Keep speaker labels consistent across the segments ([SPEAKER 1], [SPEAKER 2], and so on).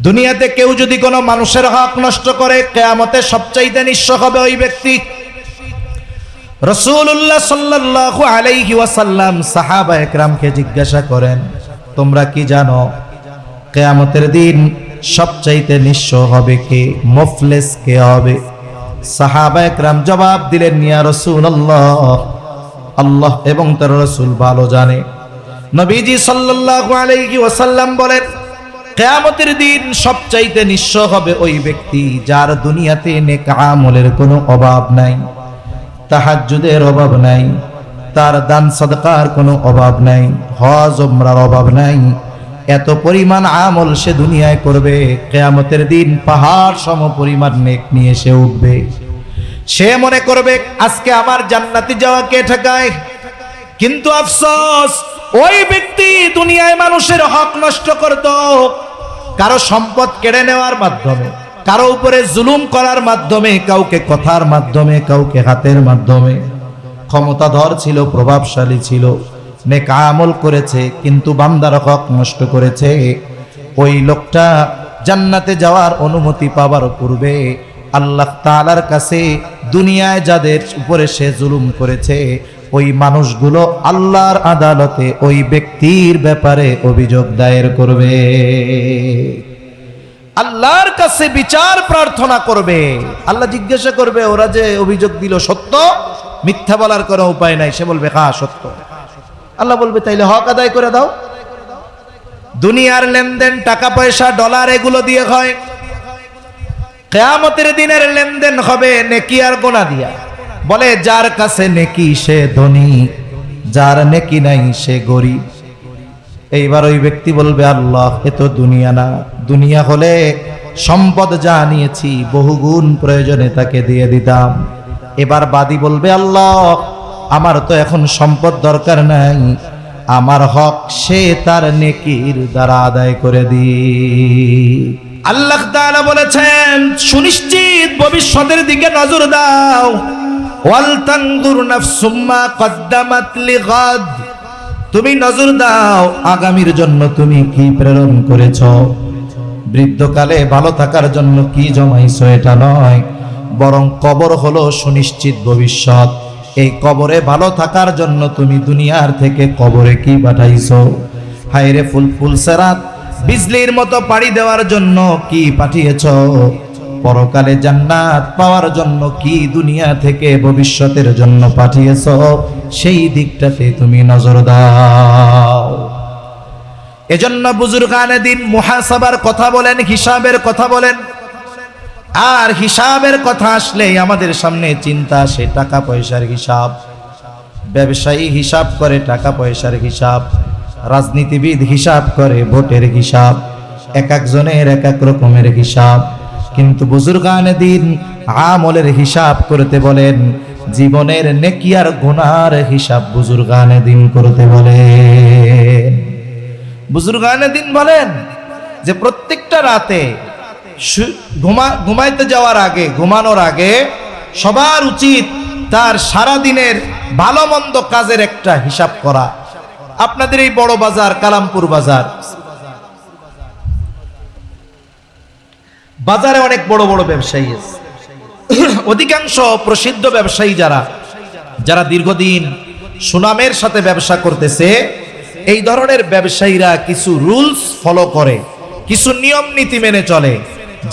[SPEAKER 1] দুনিয়াতে কেউ যদি কোনো মানুষের হক নষ্ট করে, কিয়ামতে সবচাইতে নিঃস্ব হবে ওই ব্যক্তি। রাসূলুল্লাহ সাল্লাল্লাহু আলাইহি ওয়াসাল্লাম সাহাবায়ে কেরামকে জিজ্ঞাসা করেন, তোমরা কি জানো কিয়ামতের দিন সবচাইতে নিঃস্ব হবে কে, মুফলিস কে হবে? সাহাবায়ে কেরাম জবাব দিলেন, ইয়া রাসূলুল্লাহ, আল্লাহ এবং তার রাসূল ভালো জানে। নবীজি সাল্লাল্লাহু আলাইহি ওয়াসাল্লাম বলেন, কিয়ামতের দিন সবচাইতে নিঃস্ব হবে ওই ব্যক্তি যার দুনিয়াতে নেক আমলের কোনো অভাব নাই, তাহাজ্জুদের অভাব নাই, তার দান সাদকার কোনো অভাব নাই, হজ উমরার অভাব নাই। এত পরিমাণ আমল সে দুনিয়ায় করবে, কিয়ামতের দিন পাহাড় সম পরিমাণ নেক নিয়ে সে উঠবে। সে মনে করবে আজকে আমার জান্নাতে যাওয়া কে ঠেকায়। কিন্তু আফসোস, ওই ব্যক্তি দুনিয়ায় মানুষের হক নষ্ট করত, কারো সম্পদ কেড়ে নেওয়ার মাধ্যমে, কারো উপরে জুলুম করার মাধ্যমে, কাউকে কথার মাধ্যমে, কাউকে হাতের মাধ্যমে। ক্ষমতাধর ছিল, প্রভাবশালী ছিল, নেক আমল করেছে, কিন্তু বান্দার হক নষ্ট করেছে। ওই লোকটা জান্নাতে যাওয়ার অনুমতি পাওয়ার পূর্বে আল্লাহ তাআলার কাছে দুনিয়ায় যাদের উপরে সে জুলুম করেছে ওই মানুষগুলো আল্লাহর আদালতে ওই ব্যক্তির ব্যাপারে অভিযোগ দায়ের করবে, আল্লাহর কাছে বিচার প্রার্থনা করবে। আল্লাহ জিজ্ঞাসা করবে, ওরা যে অভিযোগ দিল সত্য? মিথ্যা বলার কোনো উপায় নাই। সে বলবে হ্যাঁ সত্য। আল্লাহ বলবে তাইলে হক আদায় করে দাও। দুনিয়ার লেনদেন, টাকা পয়সা, ডলার, এগুলো দিয়ে হয়। কিয়ামতের দিনের লেনদেন হবে নেকি আর গুনাহ দিয়া। বলে যার কাছে নেকি সে ধনী, যার নেকি নাই সে গরিব। এইবার ওই ব্যক্তি বলবে, আল্লাহ এ তো দুনিয়া না, দুনিয়া হলে সম্পদ যা নিয়েছি বহুগুণ প্রয়োজনে তাকে দিয়ে দিতাম। এবার বাদী বলবে, আল্লাহ আমার তো এখন সম্পদ দরকার নাই, আমার হক সে তার নেকির দ্বারা আদায় করে দি। আল্লাহ তাআলা বলেছেন, সুনিশ্চিত ভবিষ্যতের দিকে নজর দাও। ওয়াল তানজুর নাফসুম মা কদ্দামাত লিগাদ, তুমি নজর দাও আগামীর জন্য তুমি কি প্রেরণ করেছো। বৃদ্ধকালে ভালো থাকার জন্য কি জমাইছো এটা নয়, বরং কবর হলো সুনিশ্চিত ভবিষ্যৎ। এই কবরে ভালো থাকার জন্য তুমি দুনিয়ার থেকে কবরে কি পাঠাইছো। হায়রে ফুলসেরাত, বিজলির মতো পাড়ি দেওয়ার জন্য কি পাঠিয়েছো। পরকালে জান্নাত পাওয়ার জন্য কি দুনিয়া থেকে ভবিষ্যতের জন্য পাঠিয়েছো, সেই দিকটাতে তুমি নজর দাও। এজন্য বুজুর্গানে দিন মুহাসাবার কথা বলেন, হিসাবের কথা বলেন। আর হিসাবের কথা আসলেই আমাদের সামনে চিন্তা আসে টাকা পয়সার হিসাব। ব্যবসায়ী হিসাব করে টাকা পয়সার হিসাব, রাজনীতিবিদ হিসাব করে ভোটের হিসাব, এক একজনের এক এক রকমের হিসাব। কিন্তু বুজুর্গানে দিন আমলের হিসাব করতে বলেন, জীবনের নেকি আর গুনার হিসাব বুজুর্গানে দিন করতে বলেন। বুজুর্গানে দিন বলেন যে প্রত্যেকটা রাতে ঘুমাইতে যাওয়ার আগে, ঘুমানোর আগে সবার উচিত তার সারা দিনের ভালো মন্দ কাজের একটা হিসাব করা। আপনাদের এই বড় বাজার, কালামপুর বাজার, বাজারে অনেক বড় বড় ব্যবসায়ী আছে। অধিকাংশ প্রসিদ্ধ ব্যবসায়ী যারা দীর্ঘদিন সুনামের সাথে ব্যবসা করতেছে, এই ধরনের ব্যবসায়ীরা কিছু রুলস ফলো করে, কিছু নিয়ম নীতি মেনে চলে,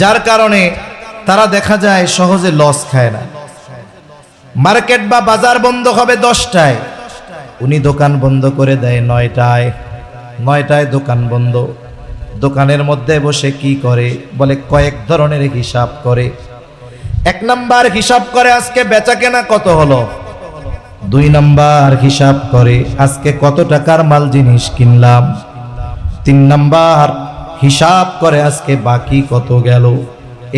[SPEAKER 1] যার কারণে তারা দেখা যায় সহজে লস খায় না। মার্কেট বা বাজার বন্ধ হবে 10টায়, উনি দোকান বন্ধ করে দেয় 9টায় দোকান বন্ধ। দোকানের মধ্যে বসে কি করে, বলে কয়েক ধরনের হিসাব করে। 1 নাম্বার হিসাব করে আজকে বেচা কেনা কত হলো। 2 নাম্বার হিসাব করে আজকে কত টাকার মাল জিনিস কিনলাম। 3 নাম্বার হিসাব করে আজকে বাকি কত গেল।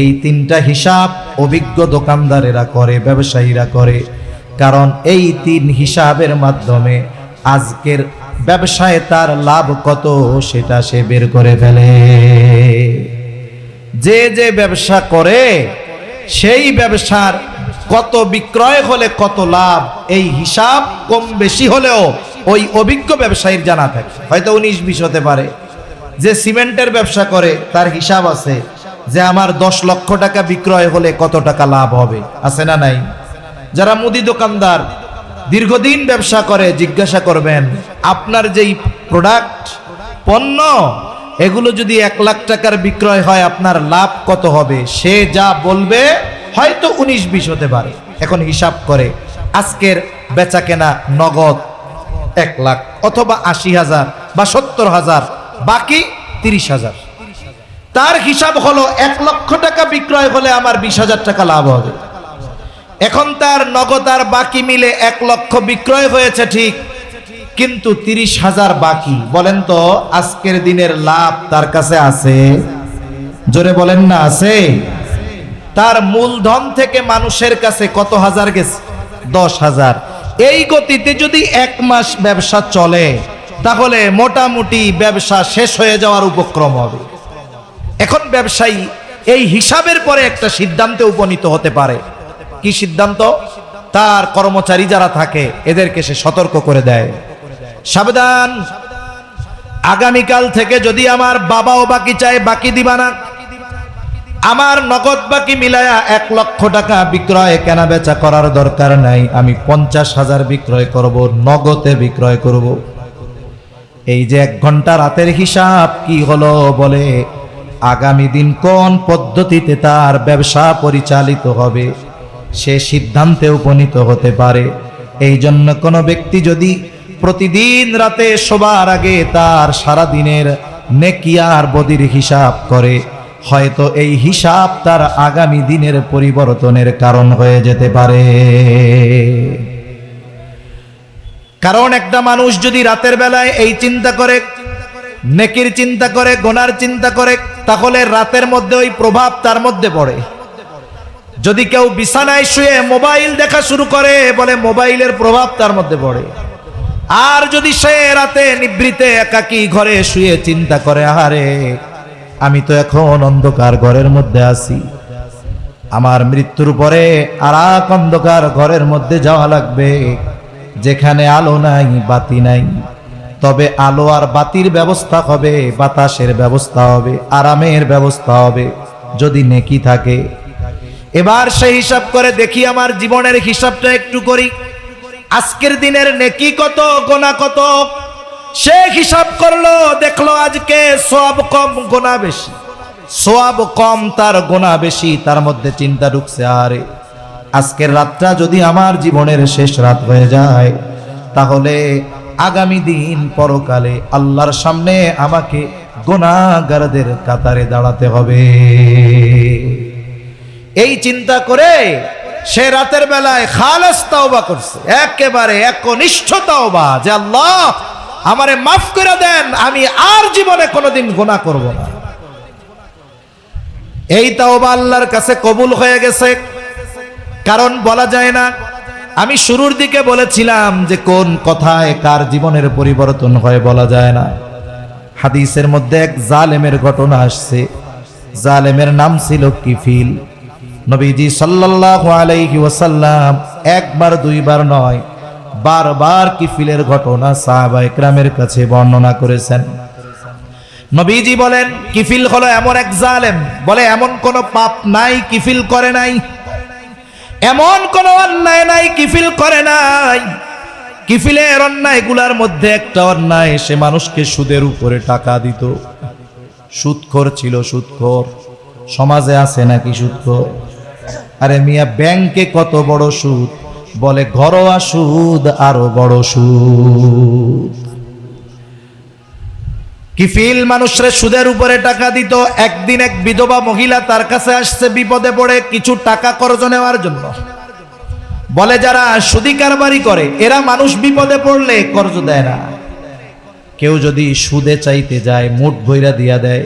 [SPEAKER 1] এই 3টা হিসাব অভিজ্ঞ দোকানদারেরা করে, ব্যবসায়ীরা করে। কারণ এই 3 হিসাবের মাধ্যমে আজকের ব্যবসায় তার লাভ কত সেটা সে বের করে ফেলে। যে ব্যবসা করে সেই ব্যবসার কত বিক্রয় হলে কত লাভ, এই হিসাব কম বেশি হলেও ওই অভিজ্ঞ ব্যবসায়ীর জানা থাকে। হয়তো 19-20 হতে পারে, যে সিমেন্টের ব্যবসা করে তার হিসাব আছে যে আমার 10 লক্ষ টাকা বিক্রয় হলে কত টাকা লাভ হবে, আছে না নাই? যারা মুদি দোকানদার দীর্ঘদিন ব্যবসা করে জিজ্ঞাসা করবেন আপনার যেই প্রোডাক্ট পণ্য এগুলো যদি 1 লাখ টাকার বিক্রয় হয় আপনার লাভ কত হবে, সে যা বলবে হয়তো 19-20 হতে পারে। এখন হিসাব করে আজকের বেচা কেনা নগদ 1 লাখ অথবা 80,000 বা 70,000, বাকি 30,000। তার হিসাব হলো 1 লক্ষ টাকা বিক্রয় হলে আমার 20,000 টাকা লাভ হবে। এখন তার নগদ আর বাকি মিলে 1 লক্ষ বিক্রয় হয়েছে ঠিক, কিন্তু 30,000 বাকি। বলেন তো আজকের দিনের লাভ তার কাছে আছে? জোরে বলেন না আছে? তার মূলধন থেকে মানুষের কাছে কত হাজার গেছে? 10,000। এই গতিতে যদি 1 মাস ব্যবসা চলে তাহলে মোটামুটি ব্যবসা শেষ হয়ে যাওয়ার উপক্রম হবে। এখন ব্যবসায়ী এই হিসাবের পরে একটা সিদ্ধান্তে উপনীত হতে পারে। কি সিদ্ধান্ত? তার কর্মচারী যারা থাকে এদেরকে সে সতর্ক করে দেয়, সাবধান, আগামীকাল থেকে যদি আমার বাবাও বাকি চায় বাকি দিবা না, আমার নগদ বাকি মিলায়া 1 লক্ষ টাকা বিক্রয় কেনা বেচা করার দরকার নাই, আমি 50,000 বিক্রয় করব, নগদে বিক্রয় করব। এই যে 1 ঘন্টা রাতের হিসাব কি হলো? বলে আগামী দিন কোন পদ্ধতিতে তার ব্যবসা পরিচালিত হবে সে সিদ্ধান্তে উপনীত হতে পারে। এই জন্য কোনো ব্যক্তি যদি প্রতিদিন রাতে শোবার আগে তার সারা দিনের নেকি আর বদির হিসাব করে, হয়তো এই হিসাব তার আগামী দিনের পরিবর্তনের কারণ হয়ে যেতে পারে। কারণ একটা মানুষ যদি রাতের বেলায় এই চিন্তা করে, নেকির চিন্তা করে, গুনার চিন্তা করে, তাহলে রাতের মধ্যে ওই প্রভাব তার মধ্যে পড়ে। যদি কেউ বিছানায় শুয়ে মোবাইল দেখা শুরু করে, বলে মোবাইলের প্রভাব তার মধ্যে পড়ে। আর যদি সে রাতে নিভৃতে একাকী ঘরে শুয়ে চিন্তা করে, আহারে আমি তো এখন অন্ধকার ঘরের মধ্যে আছি, আমার মৃত্যুর পরে আর এক অন্ধকার ঘরের মধ্যে যাওয়া লাগবে যেখানে আলো নাই বাতি নাই, তবে আলো আর বাতির ব্যবস্থা হবে, বাতাসের ব্যবস্থা হবে, আরামের ব্যবস্থা হবে যদি নেকি থাকে। এবার সেই হিসাব করে দেখি, আমার জীবনের হিসাবটা একটু করি, আজকের দিনের নেকি কত, গোনা কত। সে হিসাব করলো, দেখলো আজকে সওয়াব কম গোনা বেশি, সওয়াব কম তার গোনা বেশি। তার মধ্যে চিন্তা ঢুকছে, আরে আজকের রাতটা যদি আমার জীবনের শেষ রাত হয়ে যায় তাহলে আগামী দিন পরকালে আল্লাহর সামনে আমাকে গুনাহগারদের কাতারে দাঁড়াতে হবে। এই চিন্তা করে সে রাতের বেলায় খালেস তাওবা করছে, একেবারে একনিষ্ঠ তাওবা, যে আল্লাহ আমারে মাফ করে দেন, আমি আর জীবনে কোনোদিন গুনাহ করব না। এই তাওবা আল্লাহর কাছে কবুল হয়ে গেছে। কারণ বলা যায় না, আমি শুরুর দিকে বলেছিলাম যে কোন কথায় কার জীবনের পরিবর্তন হয় বলা যায় না। হাদিসের মধ্যে এক জালেমের ঘটনা আসছে। জালেমের নাম ছিল কিফিল। নবীজি সাল্লাল্লাহু আলাইহি ওয়াসাল্লাম একবার দুইবার নয়, বারবার কিফিলের ঘটনা সাহাবায়ে কেরামের কাছে বর্ণনা করেছেন। নবীজি বলেন কিফিল হলো এমন এক জালেম, বলে এমন কোন পাপ নাই কিফিল করে নাই, এমন কোন অন্যায় নাই কিফিল করে নাই। কিফিলের অন্যায়গুলোর মধ্যে একটা অন্যায়, সে মানুষকে সুদের উপরে টাকা দিত। সুদখোর ছিল, সুদখোর। সমাজে আছে নাকি সুদখোর? আরে মিয়া, ব্যাংকে কত বড় সুদ, বলে ঘরোয়া সুদ আরো বড় সুদ। কিফিল মানুষের সুদের উপরে টাকা দিত। একদিন এক বিধবা মহিলা তার কাছে আসছে বিপদে পড়ে কিছু টাকা কর্জ নেওয়ার জন্য। বলে যারা সুদি কারবারি করে এরা মানুষ বিপদে পড়লে কর্জ দেয় না। কেউ যদি সুদে চাইতে যায় মুঠ ভইরা দিয়া দেয়,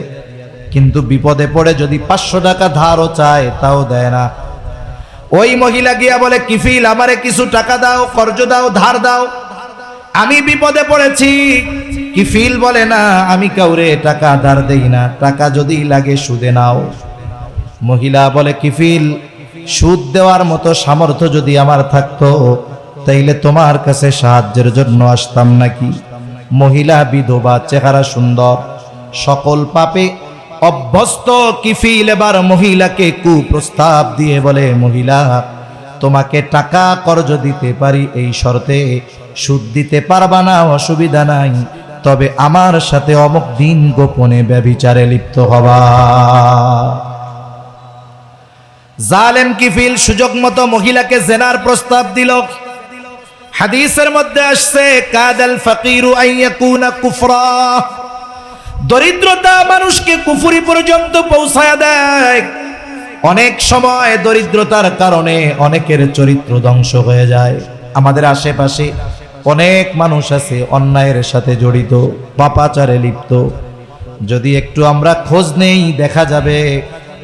[SPEAKER 1] কিন্তু বিপদে পড়ে যদি 500 টাকা ধারও চায় তাও দেয় না। ওই মহিলা গিয়া বলে, কিফিল আমারে কিছু টাকা দাও, কর্জ দাও, ধার দাও, আমি বিপদে পড়েছি। কিফিল বলে, না আমি কাউরে টাকা ধার দেই না, টাকা যদি লাগে সুদে নাও। মহিলা বলে, কিফিল সুদ দেওয়ার মতো সামর্থ্য যদি আমার থাকতো তাইলে তোমার কাছে সাহায্যের জন্য আসতাম নাকি। মহিলা বিধবা, চেহারা সুন্দর, সকল পাপে অভ্যস্ত কিফিল এবার মহিলাকে কুপ্রস্তাব দিয়ে বলে, মহিলা, তোমাকে টাকা কর্জ দিতে পারি এই শর্তে, সুদ দিতে পারবা না অসুবিধা নাই, তবে আমার সাথে অমুক দিন গোপনে ব্যভিচারে লিপ্ত হবা। জালেম কিফিল সুযোগ মতো মহিলাকে জেনার প্রস্তাব দিল। হাদিসের মধ্যে আসছে, কাদাল ফাকিরু আইয়াকুনা কুফরা, দরিদ্রতা মানুষকে কুফরি পর্যন্ত পৌঁছায় দেয়। অনেক সময় দরিদ্রতার কারণে অনেকের চরিত্র ধ্বংস হয়ে যায়। আমাদের আশেপাশে অনেক মানুষ আছে অন্যায়ের সাথে জড়িত, পাপাচারে লিপ্ত। যদি একটু আমরা খোঁজ নেই, দেখা যাবে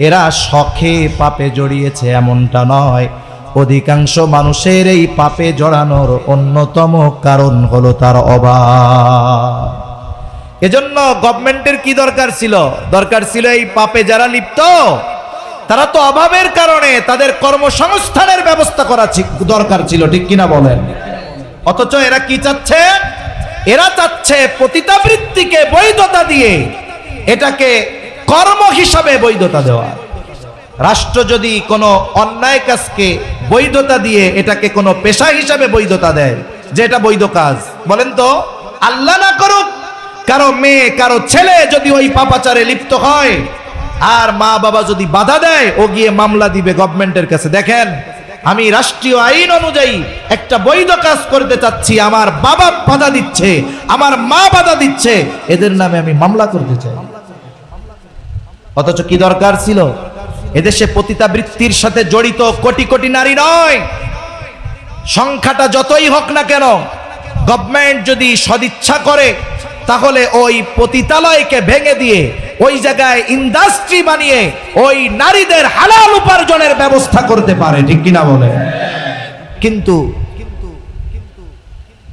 [SPEAKER 1] এরা শখে পাপে জড়িয়েছে এমনটা নয়, অধিকাংশ মানুষের এই পাপে জড়ানোর অন্যতম কারণ হলো তার অভাব। এজন্য গভর্নমেন্টের কি দরকার ছিল? দরকার ছিল এই পাপে যারা লিপ্ত, তারা তো অভাবের কারণে তাদের কর্মসংস্থানের ব্যবস্থা করা দরকার ছিল, ঠিক কিনা বলেন? অথচ এরা কি চাচ্ছে? এরা চাচ্ছে পতিতাবৃত্তিকে বৈধতা দিয়ে এটাকে কর্ম হিসাবে বৈধতা দেওয়া। রাষ্ট্র যদি কোনো অন্যায় কাজকে বৈধতা দিয়ে এটাকে কোনো পেশা হিসাবে বৈধতা দেয় যে এটা বৈধ কাজ, বলেন তো, আল্লাহ না করুক কারো মেয়ে কারো ছেলে যদি ওই পাপাচারে লিপ্ত হয় আর মা বাবা যদি বাধা দেয়, ও গিয়ে মামলা দিবে গভর্নমেন্টের কাছে, দেখেন আমি রাষ্ট্রীয় আইন অনুযায়ী একটা বৈধ কাজ করতে চাচ্ছি, আমার বাবা বাধা দিচ্ছে, আমার মা বাধা দিচ্ছে, এদের নামে আমি মামলা করতে চাই। অথচ কি দরকার ছিল? এদেশে পতিতাবৃত্তির সাথে জড়িত কোটি কোটি নারী নয়, সংখ্যাটা যতই হোক না কেন, গভর্নমেন্ট যদি সদিচ্ছা করে তাহলে ওই পতিতালয়কে ভেঙে দিয়ে ওই জায়গায় ইন্ডাস্ট্রি বানিয়ে ওই নারীদের হালাল উপার্জনের ব্যবস্থা করতে পারে, ঠিক কিনা বলে? কিন্তু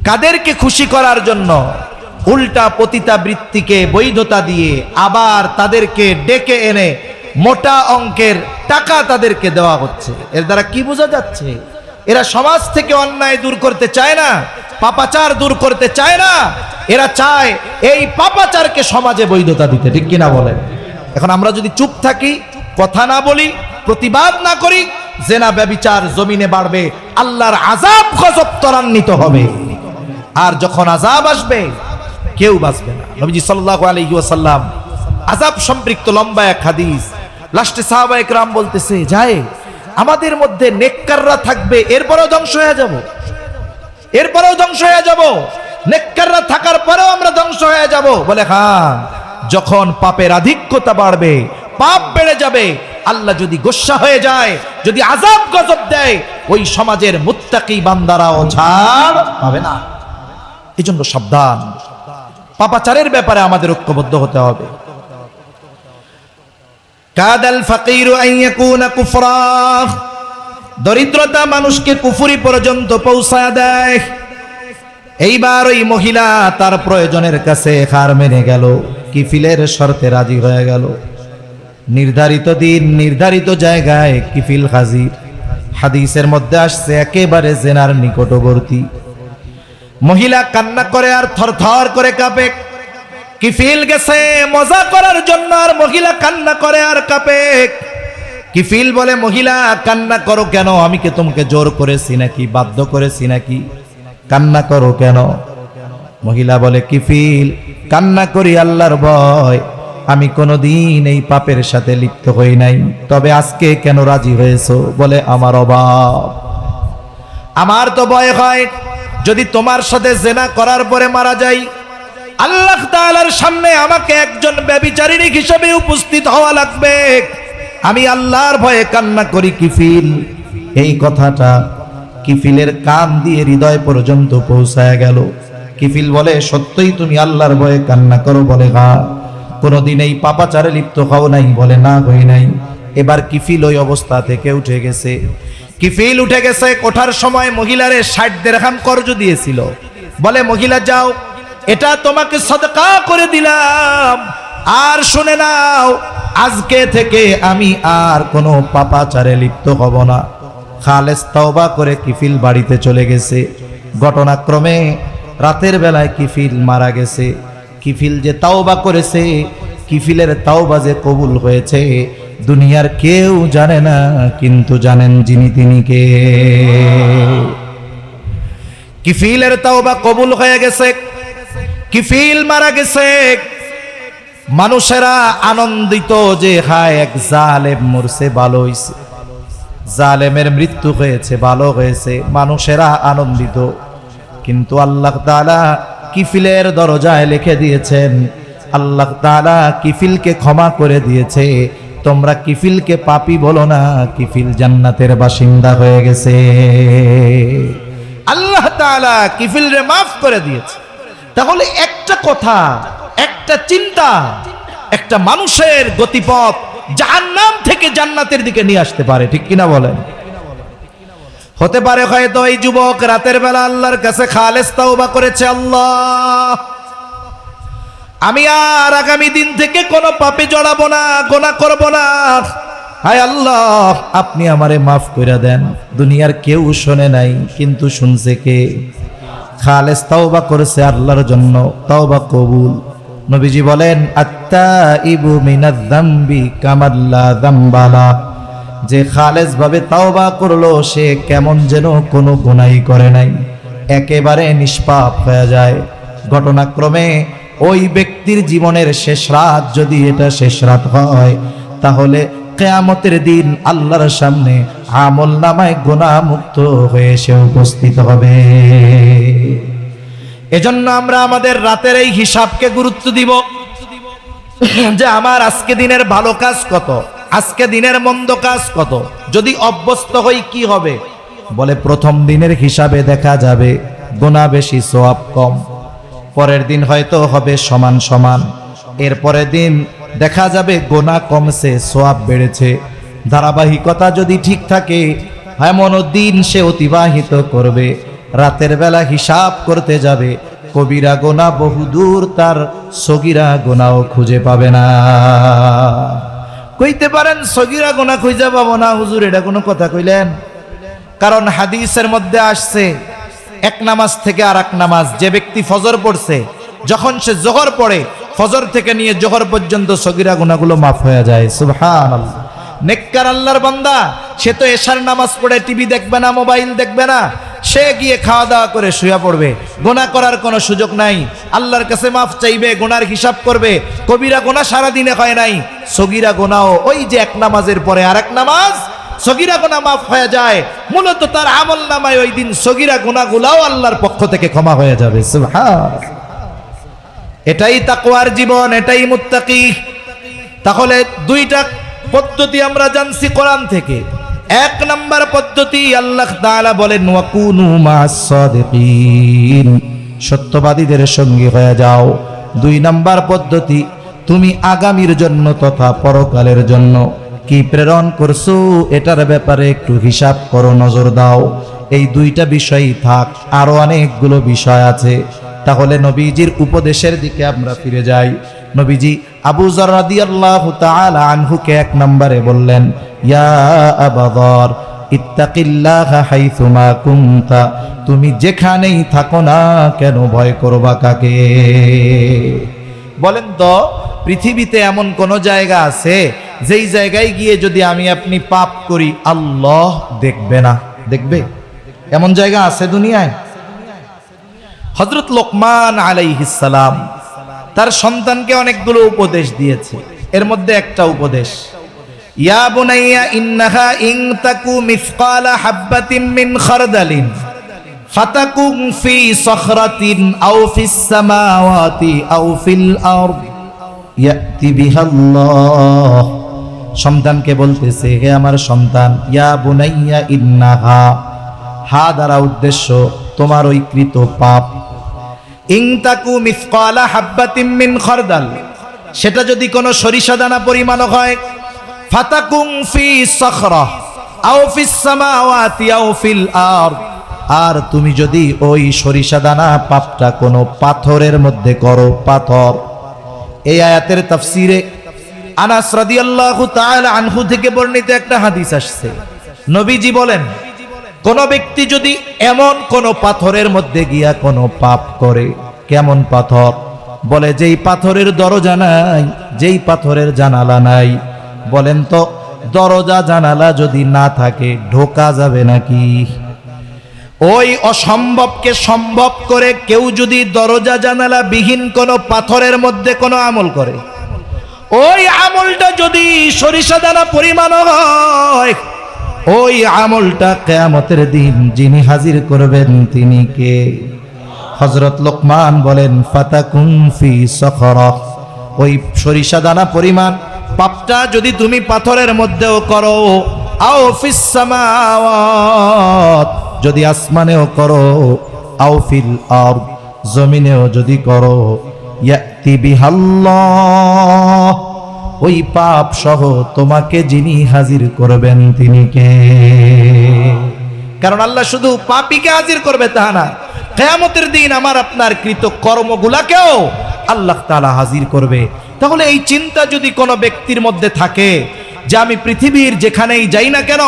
[SPEAKER 1] কাদেরকে খুশি করার জন্য উল্টা পতিতাবৃত্তিকে বৈধতা দিয়ে আবার তাদেরকে ডেকে এনে মোটা অঙ্কের টাকা তাদেরকে দেওয়া হচ্ছে। এর দ্বারা কি বোঝা যাচ্ছে? এরা সমাজ থেকে অন্যায় দূর করতে চায় না, পাপাচার দূর করতে চায় না, এরা চায় এই পাপাচারকে সমাজে বৈধতা দিতে, ঠিক কিনা বলেন? এখন আমরা যদি চুপ থাকি, কথা না বলি, প্রতিবাদ না করি, জেনা ব্যভিচার জমিনে বাড়বে, আল্লাহর আযাব গজব ত্বরান্বিত হবে। আর যখন আযাব আসবে কেউ বাঁচবে না। নবীজি সাল্লাল্লাহু আলাইহি ওয়াসাল্লাম আযাব সম্পৃক্ত লম্বা এক হাদিস, লাস্টে সাহাবায়ে কেরাম বলতেছে, যায় আমাদের মধ্যে নেককাররা থাকবে, এরপরেও ধ্বংস হয়ে যাব, এরপরেও ধ্বংস হয়ে যাব, নেককাররা থাকার পরেও আমরা ধ্বংস হয়ে যাব। বলে হ্যাঁ, যখন পাপের আধিক্যতা বাড়বে, পাপ বেড়ে যাবে, আল্লাহ যদি গোসা হয়ে যায়, যদি আযাব গজব দেয়, ওই সমাজের মুত্তাকি বান্দারাও ছাড় পাবে না। এজন্য সাবধান, পাপাচারের ব্যাপারে আমাদের ঐক্যবদ্ধ হতে হবে। কাদাল ফাকিরু আন ইয়াকুনা কুফরা, দরিদ্রতা মানুষকে কুফরি পর্যন্ত পৌঁছায় দেয়। এইবার ওই মহিলা তার প্রয়োজনের কাছে হার মেনে গেল, কিফিলের শর্তে রাজি হয়ে গেল। নির্ধারিত দিন নির্ধারিত জায়গায় কিফিল হাজির। হাদিসের মধ্যে আসছে একেবারে জেনার নিকটবর্তী। মহিলা কান্না করে আর থরথর করে কাঁপে। কিফিল গেছে মজা করার জন্য, আর মহিলা কান্না করে আর কাঁপে। কিফিল বলে, মহিলা কান্না করো কেন? আমি কি তোমাকে জোর করেছি নাকি, বাধ্য করেছি নাকি? কান্না করো কেন? মহিলা বলে, কিফিল কান্না করি আল্লাহর ভয়, আমি কোনোদিন এই পাপের সাথে লিপ্ত হই নাই, তবে আজকে কেন রাজি হয়েছো? বলে, আমার অভাব, আমার তো ভয় হয় যদি তোমার সাথে জেনা করার পরে মারা যাই, আল্লাহ তাআলার সামনে আমাকে একজন ব্যভিচারিণী হিসেবে উপস্থিত হওয়া লাগবে, আমি আল্লাহর ভয়ে কান্না করি। কিফিল এই কথাটা কিফিলের কান দিয়ে হৃদয় পর্যন্ত পৌঁছায় গেল। কিফিল বলে, সত্যই তুমি আল্লাহর ভয়ে কান্না করো? বলে, হ্যাঁ। কোনোদিন এই পাপাচারে লিপ্ত হও নাই? বলে, না, হই নাই। এবার কিফিল ওই অবস্থা থেকে উঠে গেছে। কিফিল উঠে গেছে, ওঠার সময় মহিলারে 60 দিরহাম কর্জ দিয়েছিল। বলে, মহিলা যাও, এটা তোমাকে সদকা করে দিলাম, আর শুনে নাও, আজকে থেকে আমি আর কোনো পাপাচারে লিপ্ত হব না। খালেস তওবা করে কিফিল বাড়িতে চলে গেছে। ঘটনাক্রমে রাতের বেলায় কিফিল মারা গেছে। কিফিল যে তওবা করেছে কিফিলের তাওবা যে কবুল হয়েছে দুনিয়ার কেউ জানে না, কিন্তু জানেন যিনি তিনি কে। কিফিলের তাওবা কবুল হয়ে গেছে, কিফিল মারা গেছে। মানুষেরা আনন্দিত যে হায় এক জালেম মরছে, ভালো হয়েছে, জালেমের মৃত্যু হয়েছে, ভালো হয়েছে, মানুষেরা আনন্দিত। কিন্তু আল্লাহ তাআলা কিফিলের দরজায় লিখে দিয়েছেন, আল্লাহ তাআলা কিফিলকে ক্ষমা করে দিয়েছে। তোমরা কিফিলকে পাপী বলো না, কিফিল জান্নাতের বাসিন্দা হয়ে গেছে। আল্লাহ তাআলা কিফিলরে মাফ করে দিয়েছে। তাহলে একটা কথা, একটা চিন্তা, একটা মানুষের গতিপথ জাহান্নাম থেকে জান্নাতের দিকে নিয়ে আসতে পারে, ঠিক কিনা বলেন? হতে পারে হয়তো এই যুবক রাতের বেলা আল্লাহর কাছে খালেস তাওবা করেছে, আল্লাহ আমি আর আগামী দিন থেকে কোনো পাপে জড়াবো না, গুনাহ করব না, হায় আল্লাহ আপনি আমারে মাফ করে দেন। দুনিয়ার কেউ শোনে নাই, কিন্তু শুনছে কে? খালেস তাওবা করেছে আল্লাহর জন্য, তাওবা কবুল। নবীজি বলেন আত্তাইবু মিনাজ যামবি কামাল্লা যামবালা, যে খালেস ভাবে তাওবা করলো সে কেমন যেন কোনো গুনাহই করে নাই, একেবারে নিষ্পাপ হয়ে যায়। ঘটনাক্রমে ওই ব্যক্তির জীবনের শেষ রাত যদি এটা শেষ রাত হয়, তাহলে কিয়ামতের দিন আল্লাহর সামনে আমলনামায় গুনাহ মুক্ত হয়ে সে উপস্থিত হবে। এজন্য আমরা আমাদের রাতের এই হিসাবকে গুরুত্ব দিব, যে আমার আজকে দিনের ভালো কাজ কত, আজকে দিনের মন্দ কাজ কত। যদি অভ্যস্ত হই কি হবে? বলে প্রথম দিনের হিসাবে দেখা যাবে গুনাহ বেশি সওয়াব কম, পরের দিন হয়তো হবে সমান সমান, এর পরের দিন দেখা যাবে গুনাহ কমছে সওয়াব বেড়েছে। ধারাবাহিকতা যদি ঠিক থাকে এমন দিন সে অতিবাহিত করবে, রাতের বেলা হিসাব করতে যাবে, কবিরা গুনাহ বহুদূর তার সগীরা গুনাহও খুঁজে পাবে না। কইতে পারেন সগীরা গুনাহ খুঁজে পাবো না হুজুর, এটা কোনো কথা কইলেন? কারণ হাদিসের মধ্যে আসছে এক নামাজ থেকে আর এক নামাজ, যে ব্যক্তি ফজর পড়ছে যখন সে জোহর পড়ে, ফজর থেকে নিয়ে জোহর পর্যন্ত সগীরা গুনাহগুলো মাফ হয়ে যায়। সুবহানাল্লাহ। নেককার আল্লাহর বান্দা সে তো এশার নামাজ পড়ে টিভি দেখবে না, মোবাইল দেখবে না, সে গিয়ে খাওয়া দাওয়া করে শুয়ে পড়বে, গুনাহ করার কোনো সুযোগ নাই। আল্লাহর কাছে মাফ চাইবে, গুনার হিসাব করবে। কবিরা গুনাহ সারা দিনে হয় নাই, সগীরা গুনাহ ওই যে এক নামাজের পরে আরেক নামাজ, সগীরা গুনাহ মাফ হয়ে যায়। মূলত তার আমলনামায় ওই দিন সগীরা গুনাহগুলোও আল্লাহর পক্ষ থেকে ক্ষমা হয়ে যাবে। সুবহানাল্লাহ। এটাই তাকওয়ার জীবন, এটাই মুত্তাকি। তাহলে দুইটা পদ্ধতি আমরা জানছি কোরআন থেকে। এক নাম্বার পদ্ধতি, আল্লাহ তাআলা বলেন ওয়াকুনু মা'আস সাদিকিন, সত্যবাদীদের সঙ্গী হয়ে যাও। দুই নাম্বার পদ্ধতি, তুমি আগামীর জন্য তথা পরকালের জন্য কি প্রেরণ করছো এটার ব্যাপারে একটু হিসাব করো, নজর দাও। এই দুইটা বিষয়ই থাক, আরো অনেকগুলো বিষয় আছে। তাহলে নবীজির উপদেশের দিকে আমরা ফিরে যাই। নবীজি আবু যর রাদিয়াল্লাহু তাআলা আনহুকে এক নম্বরে বললেন, ইয়া আবু যর ইত্তাকিল্লাহা হাইসুমা কুনতা, তুমি যেখানেই থাকো না কেন ভয় করবা কাকে? বলেন তো পৃথিবীতে এমন কোন জায়গা আছে যেই জায়গায় গিয়ে যদি আমি আপনি পাপ করি আল্লাহ দেখবে না? দেখবে? এমন জায়গা আছে দুনিয়ায়? হযরত লোকমান আলাইহিস সালাম তার সন্তানকে অনেকগুলো উপদেশ দিয়েছে, এর মধ্যে একটা উপদেশ, ইয়া বুনাইয়া ইন্নাহা ইন তাকু মিসকালা হাববাতিন মিন খারদালিন ফাতাকুন ফি সখরাতিন আও ফিস সামাওয়াতি আও ফিল আরদ ইয়াতি বিহাল্লাহ। সন্তানকে বলতেছে, হে আমার সন্তান, ইয়া বুনাইয়া ইন্নাহা, হা দ্বারা উদ্দেশ্য তোমার ওই কৃত পাপ, ইন তাকু মিসকালা হাববাতিন মিন খারদাল, সেটা যদি কোনো সরিষা দানা পরিমাণ হয়, ফাতাকুন ফি সখরা আও ফিস সামাওয়াতি আও ফিল আরদ, আর তুমি যদি ওই সরিষা দানা পাপটা কোনো পাথরের মধ্যে করো, পাথর। এই আয়াতের তাফসিরে আনাস রাদিয়াল্লাহু তাআলা আনহু থেকে বর্ণিত একটা হাদিস আসছে। নবীজি বলেন, কোন ব্যক্তি যদি এমন কোন পাথরের মধ্যে গিয়া কোন পাপ করে, কেমন পাথর? বলে যেই পাথরের দরজা নাই, যেই পাথরের জানালা নাই, বলেন তো দরজা জানালা যদি না থাকে ঢোকা যাবে নাকি? ওই অসম্ভবকে সম্ভব করে কেউ যদি দরজা জানালা বিহীন কোনো পাথরের মধ্যে কোনো আমল করে, ওই আমলটা যদি সরিষা দানা পরিমাণ হয়, ওই আমলটা কিয়ামতের দিন যিনি হাজির করবেন তিনি কে? হযরত লোকমান বলেন ফাতাকুন ফি সখরা, ওই সরিষা দানা পরিমাণ পাপটা যদি তুমি পাথরের মধ্যেও করো, আও ফিস সামাওয়াত, যদি আসমানেও করো, আও ফিল আরদ, জমিনেও যদি করো, ইয়াতি বিহাল্লাহ, ওই পাপ সহ তোমাকে যিনি হাজির করবেন তিনি কে? কারণ আল্লাহ শুধু পাপীকে হাজির করবে তা না, কিয়ামতের দিন আমার আপনার কৃত কর্মগুলাকেও আল্লাহ তাআলা হাজির করবে। তাহলে এই চিন্তা যদি কোনো ব্যক্তির মধ্যে থাকে যে আমি পৃথিবীর যেখানেই যাই না কেন,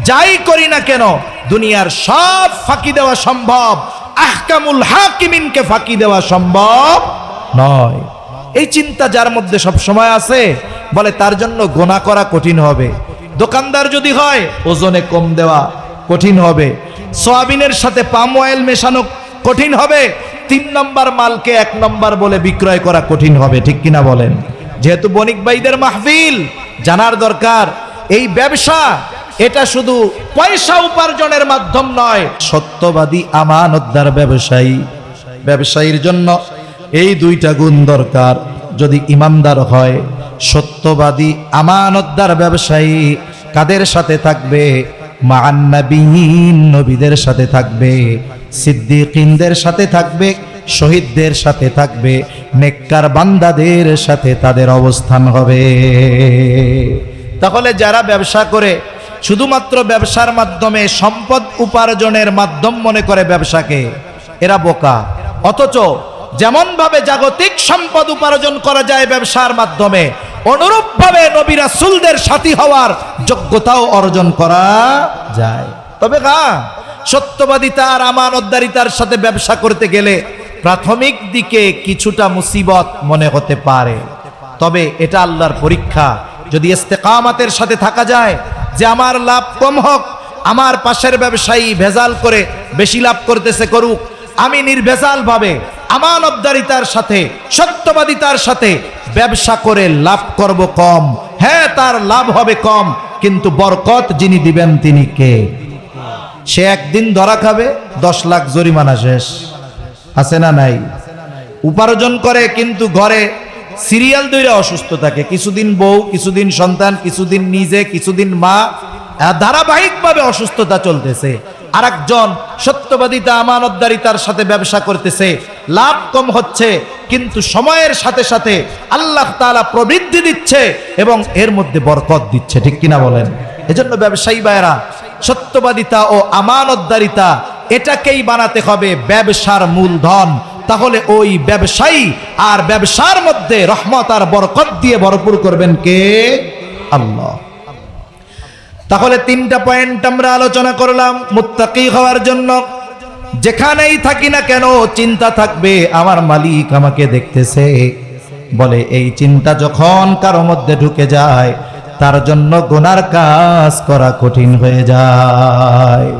[SPEAKER 1] যাই করি না কেন, দুনিয়ার সব ফাঁকি দেওয়া সম্ভব, আহকামুল হাকিমিনকে ফাঁকি দেওয়া সম্ভব নয়, এই চিন্তা যার মধ্যে সব সময় আছে, বলে তার জন্য গোনা করা কঠিন হবে। দোকানদার যদি হয় ওজনে কম দেওয়া কঠিন হবে, সয়াবিনের সাথে পাম অয়েল মেশানো কঠিন হবে, 3 নম্বর মালকে 1 নম্বর বলে বিক্রয় করা কঠিন হবে, ঠিক কিনা বলেন? যেহেতু বণিক ভাইদের মাহফিল, জানার দরকার এই ব্যবসা এটা শুধু পয়সা উপার্জনের মাধ্যম নয়, সত্যবাদী আমানতদার ব্যবসায়ী, ব্যবসায়ীর জন্য এই 2টা গুণ দরকার। যদি ইমানদার হয়, সত্যবাদী আমানতদার ব্যবসায়ী কাদের সাথে থাকবে? মা'আন নাবিয়্যিন, নবীদের সাথে থাকবে, সিদ্দিকিনদের সাথে থাকবে, শহীদদের সাথে থাকবে, নেককার বান্দাদের সাথে তাদের অবস্থান হবে। তাহলে যারা ব্যবসা করে শুধুমাত্র ব্যবসার মাধ্যমে সম্পদ উপার্জনের মাধ্যম মনে করে ব্যবসাকে, এরা বোকা। অথচ যেমন ভাবে জাগতিক সম্পদ উপার্জন করা যায় ব্যবসার মাধ্যমে, অনুরূপ ভাবে নবী রাসূলদের সাথী হওয়ার যোগ্যতাও অর্জন করা যায়। তবে সত্যবাদিতা আর আমানতদারিতার সাথে ব্যবসা করতে গেলে প্রাথমিক দিকে কিছুটা মুসিবত মনে হতে পারে, তবে এটা আল্লাহর পরীক্ষা। যদি ইস্তেকামাতের সাথে থাকা যায় যে আমার লাভ কম হোক, আমার পাশের ব্যবসায়ী ভেজাল করে বেশি লাভ করতেছে করুক, আমি নির্ভেজাল ভাবে আমানতদারিতার সাথে সত্যবাদিতার সাথে ব্যবসা করে লাভ করব কম, হ্যাঁ তার লাভ হবে কম, কিন্তু বরকত যিনি দিবেন তিনি কে? সে একদিন ধরা খাবে, 10 লাখ জরিমানা শেষ, আছে না নাই? উপার্জন করে কিন্তু ঘরে সিরিয়াল ধরে অসুস্থ থাকে, কিছুদিন বউ, কিছুদিন সন্তান, কিছুদিন নিজে, কিছুদিন মা, ধারাবাহিকভাবে অসুস্থতা চলতেছে। আরেকজন সত্যবাদিতা আমানতদারিতার সাথে ব্যবসা করতেছে, লাভ কম হচ্ছে, কিন্তু সময়ের সাথে সাথে আল্লাহ তাআলা প্রবৃদ্ধি দিচ্ছে এবং এর মধ্যে বরকত দিচ্ছে, ঠিক কিনা বলেন? এজন্য ব্যবসায়ী ভাইরা সত্যবাদিতা ও আমানতদারিতা এটাকেই বানাতে হবে ব্যবসার মূলধন। তাহলে ওই ব্যবসায়ী আর ব্যবসার মধ্যে রহমত আর বরকত দিয়ে ভরপুর করবেন কে? আল্লাহ। তাহলে 3টা পয়েন্ট আমরা আলোচনা করলাম মুত্তাকি হওয়ার জন্য। যেখানেই থাকি না কেন চিন্তা থাকবে আমার মালিক আমাকে দেখতেছে। বলে এই চিন্তা যখন কারো মধ্যে ঢুকে যায় তার জন্য গুনার কাজ করা কঠিন হয়ে যায়।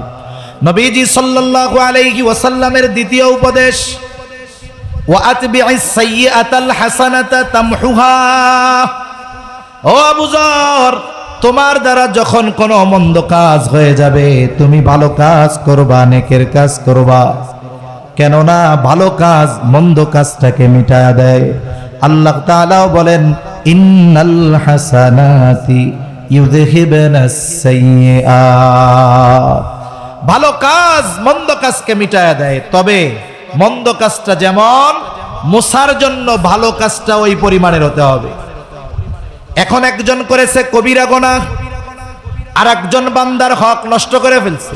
[SPEAKER 1] নবীজি সাল্লাল্লাহু আলাইহি ওয়াসাল্লামের দ্বিতীয় উপদেশ, ওয়া আতবি'is সাইয়্যাতাল হাসানাতা তামহুহা। ও আবু যর, তোমার দ্বারা যখন কোনো মন্দ কাজ হয়ে যাবে তুমি ভালো কাজ করবা, নেকের কাজ করবা, কেননা ভালো কাজ মন্দ কাজটাকে মিটায়া দেয়। আল্লাহ তাআলাও বলেন ইন্নাল হাসানাতি ইউযহিবুনাস সাইয়্যাত, ভালো কাজ মন্দ কাজকে মিটায়া দেয়। তবে মন্দ কাজটা যেমন মুসার জন্য ভালো কাজটা ওই পরিমাণের হতে হবে। এখন একজন করেছে কবিরা গুনাহ, আর একজন বান্দার হক নষ্ট করে ফেলছে।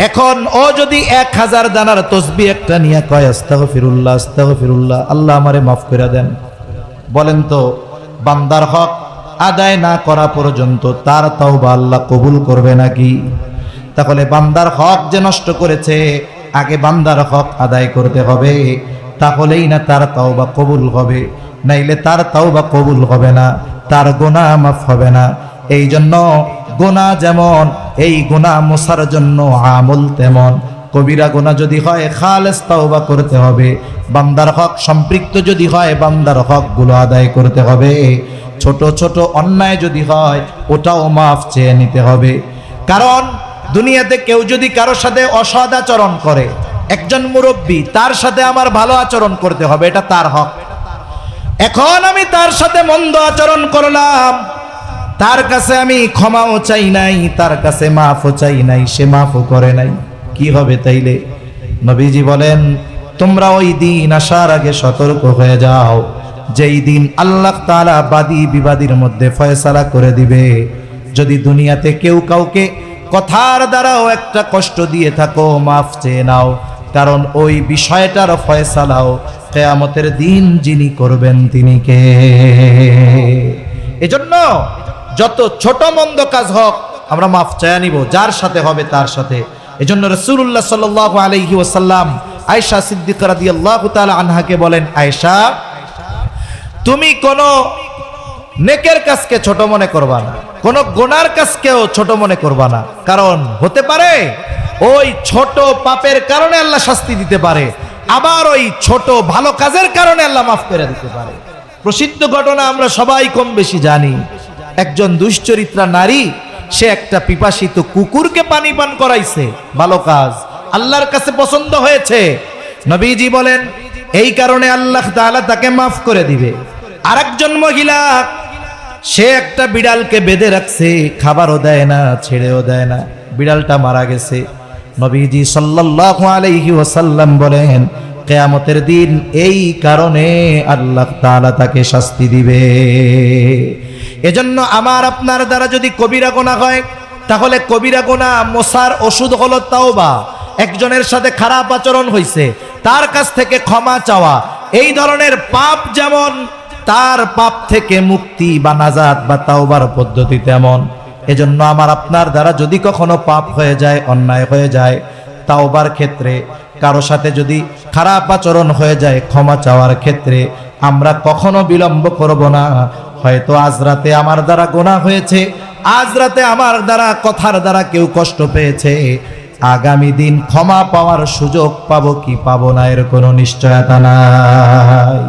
[SPEAKER 1] এখন ও যদি 1000 দানার তসবিহ একটা নিয়ে কয় আস্তাগফিরুল্লাহ আস্তাগফিরুল্লাহ, আল্লাহ আমারে মাফ করে দেন, বলেন তো বান্দার হক আদায় না করা পর্যন্ত তার তাওবা আল্লাহ কবুল করবে নাকি? তাহলে বান্দার হক যে নষ্ট করেছে, আগে বান্দার হক আদায় করতে হবে, তাহলেই না তার তাওবা কবুল হবে, নাইলে তার তাওবা কবুল হবে না, তার গুনাহ মাফ হবে না। এই জন্য গুনাহ যেমন, এই গুনাহ মোছার জন্য আমল তেমন। কবিরা গুনাহ যদি হয় খালেস তাওবা করতে হবে, বান্দার হক সম্পৃক্ত যদি হয় বান্দার হকগুলো আদায় করতে হবে, ছোট ছোট অন্যায় যদি হয় ওটাও মাফ চেয়ে নিতে হবে। কারণ দুনিয়াতে কেউ যদি কারোর সাথে অসৎ আচরণ করে, একজন মুরব্বী, তার সাথে আমার ভালো আচরণ করতে হবে, এটা তার হক। এখন আমি তার সাথে মন্দ আচরণ করলাম, তার কাছে আমি ক্ষমাও চাই নাই, তার কাছে মাফও চাই নাই, সে মাফও করে নাই, কি হবে তাইলে? নবীজি বলেন, তোমরা ওই দিন আসার আগে সতর্ক হয়ে যাও, যেই দিন আল্লাহ তাআলা বাদী বিবাদীর মধ্যে ফয়সালা করে দিবে। যদি দুনিয়াতে কেউ কাউকে কথার দ্বারাও একটা কষ্ট দিয়ে থাকো, মাফ চেয়ে নাও, কারণ ওই বিষয়টার ফয়সালাও কিয়ামতের দিন যিনি করবেন তিনি কে। এজন্য যত ছোট মন্দ কাজ হোক আমরা মাফ চেয়ে নিব, যার সাথে হবে তার সাথে। এজন্য রাসূলুল্লাহ সাল্লাল্লাহু আলাইহি ওয়াসাল্লাম আয়েশা সিদ্দিকা রাদিয়াল্লাহু তাআলা আনহাকে বলেন, আয়েশা, তুমি কোন নেকের কাজকে ছোট মনে করবা না, কোন গুনার কাজকেও ছোট মনে করবা না, কারণ হতে পারে ওই ছোট পাপের কারণে আল্লাহ শাস্তি দিতে পারে, আবার ওই ছোট ভালো কাজের কারণে আল্লাহ মাফ করে দিতে পারে। প্রসিদ্ধ ঘটনা আমরা সবাই কম বেশি জানি। একজন দুশ্চরিত্রা নারী, সে একটা পিপাসিত কুকুরকে পানি পান করাইছে, ভালো কাজ, আল্লাহর কাছে পছন্দ হয়েছে। নবীজি বলেন এই কারণে আল্লাহ তাআলা তাকে মাফ করে দিবে। আরেকজন মহিলা, সে একটা বিড়ালকে বেঁধে রাখছে, খাবারও দেয় না, ছেড়েও দেয় না, বিড়ালটা মারা গেছে। নবীজি সাল্লাল্লাহু আলাইহি ওয়াসাল্লাম বলেন, কিয়ামতের দিন এই কারণে আল্লাহ তাআলা তাকে শাস্তি দিবে। এজন্য আমার আপনার দ্বারা যদি কবিরা গুনাহ হয়, তাহলে কবিরা গুনাহ মোছার ওষুধ হলো তাওবা। একজনের সাথে খারাপ আচরণ হয়েছে, তার কাছ থেকে ক্ষমা চাওয়া, এই ধরনের পাপ যেমন তার পাপ থেকে মুক্তি বা নাজাত বা তাওবার পদ্ধতি তেমন। এজন্য আমার আপনার দ্বারা যদি কখনো পাপ হয়ে যায়, অন্যায় হয়ে যায়, তাওবার ক্ষেত্রে, কারো সাথে যদি খারাপ আচরণ হয়ে যায়, ক্ষমা চাওয়ার ক্ষেত্রে আমরা কখনো বিলম্ব করব না। হয়তো আজ রাতে আমার দ্বারা গুনাহ হয়েছে, আজ রাতে আমার দ্বারা কথার দ্বারা কেউ কষ্ট পেয়েছে, আগামী দিন ক্ষমা পাওয়ার সুযোগ পাবো কি পাবো না এর কোনো নিশ্চয়তা নাই।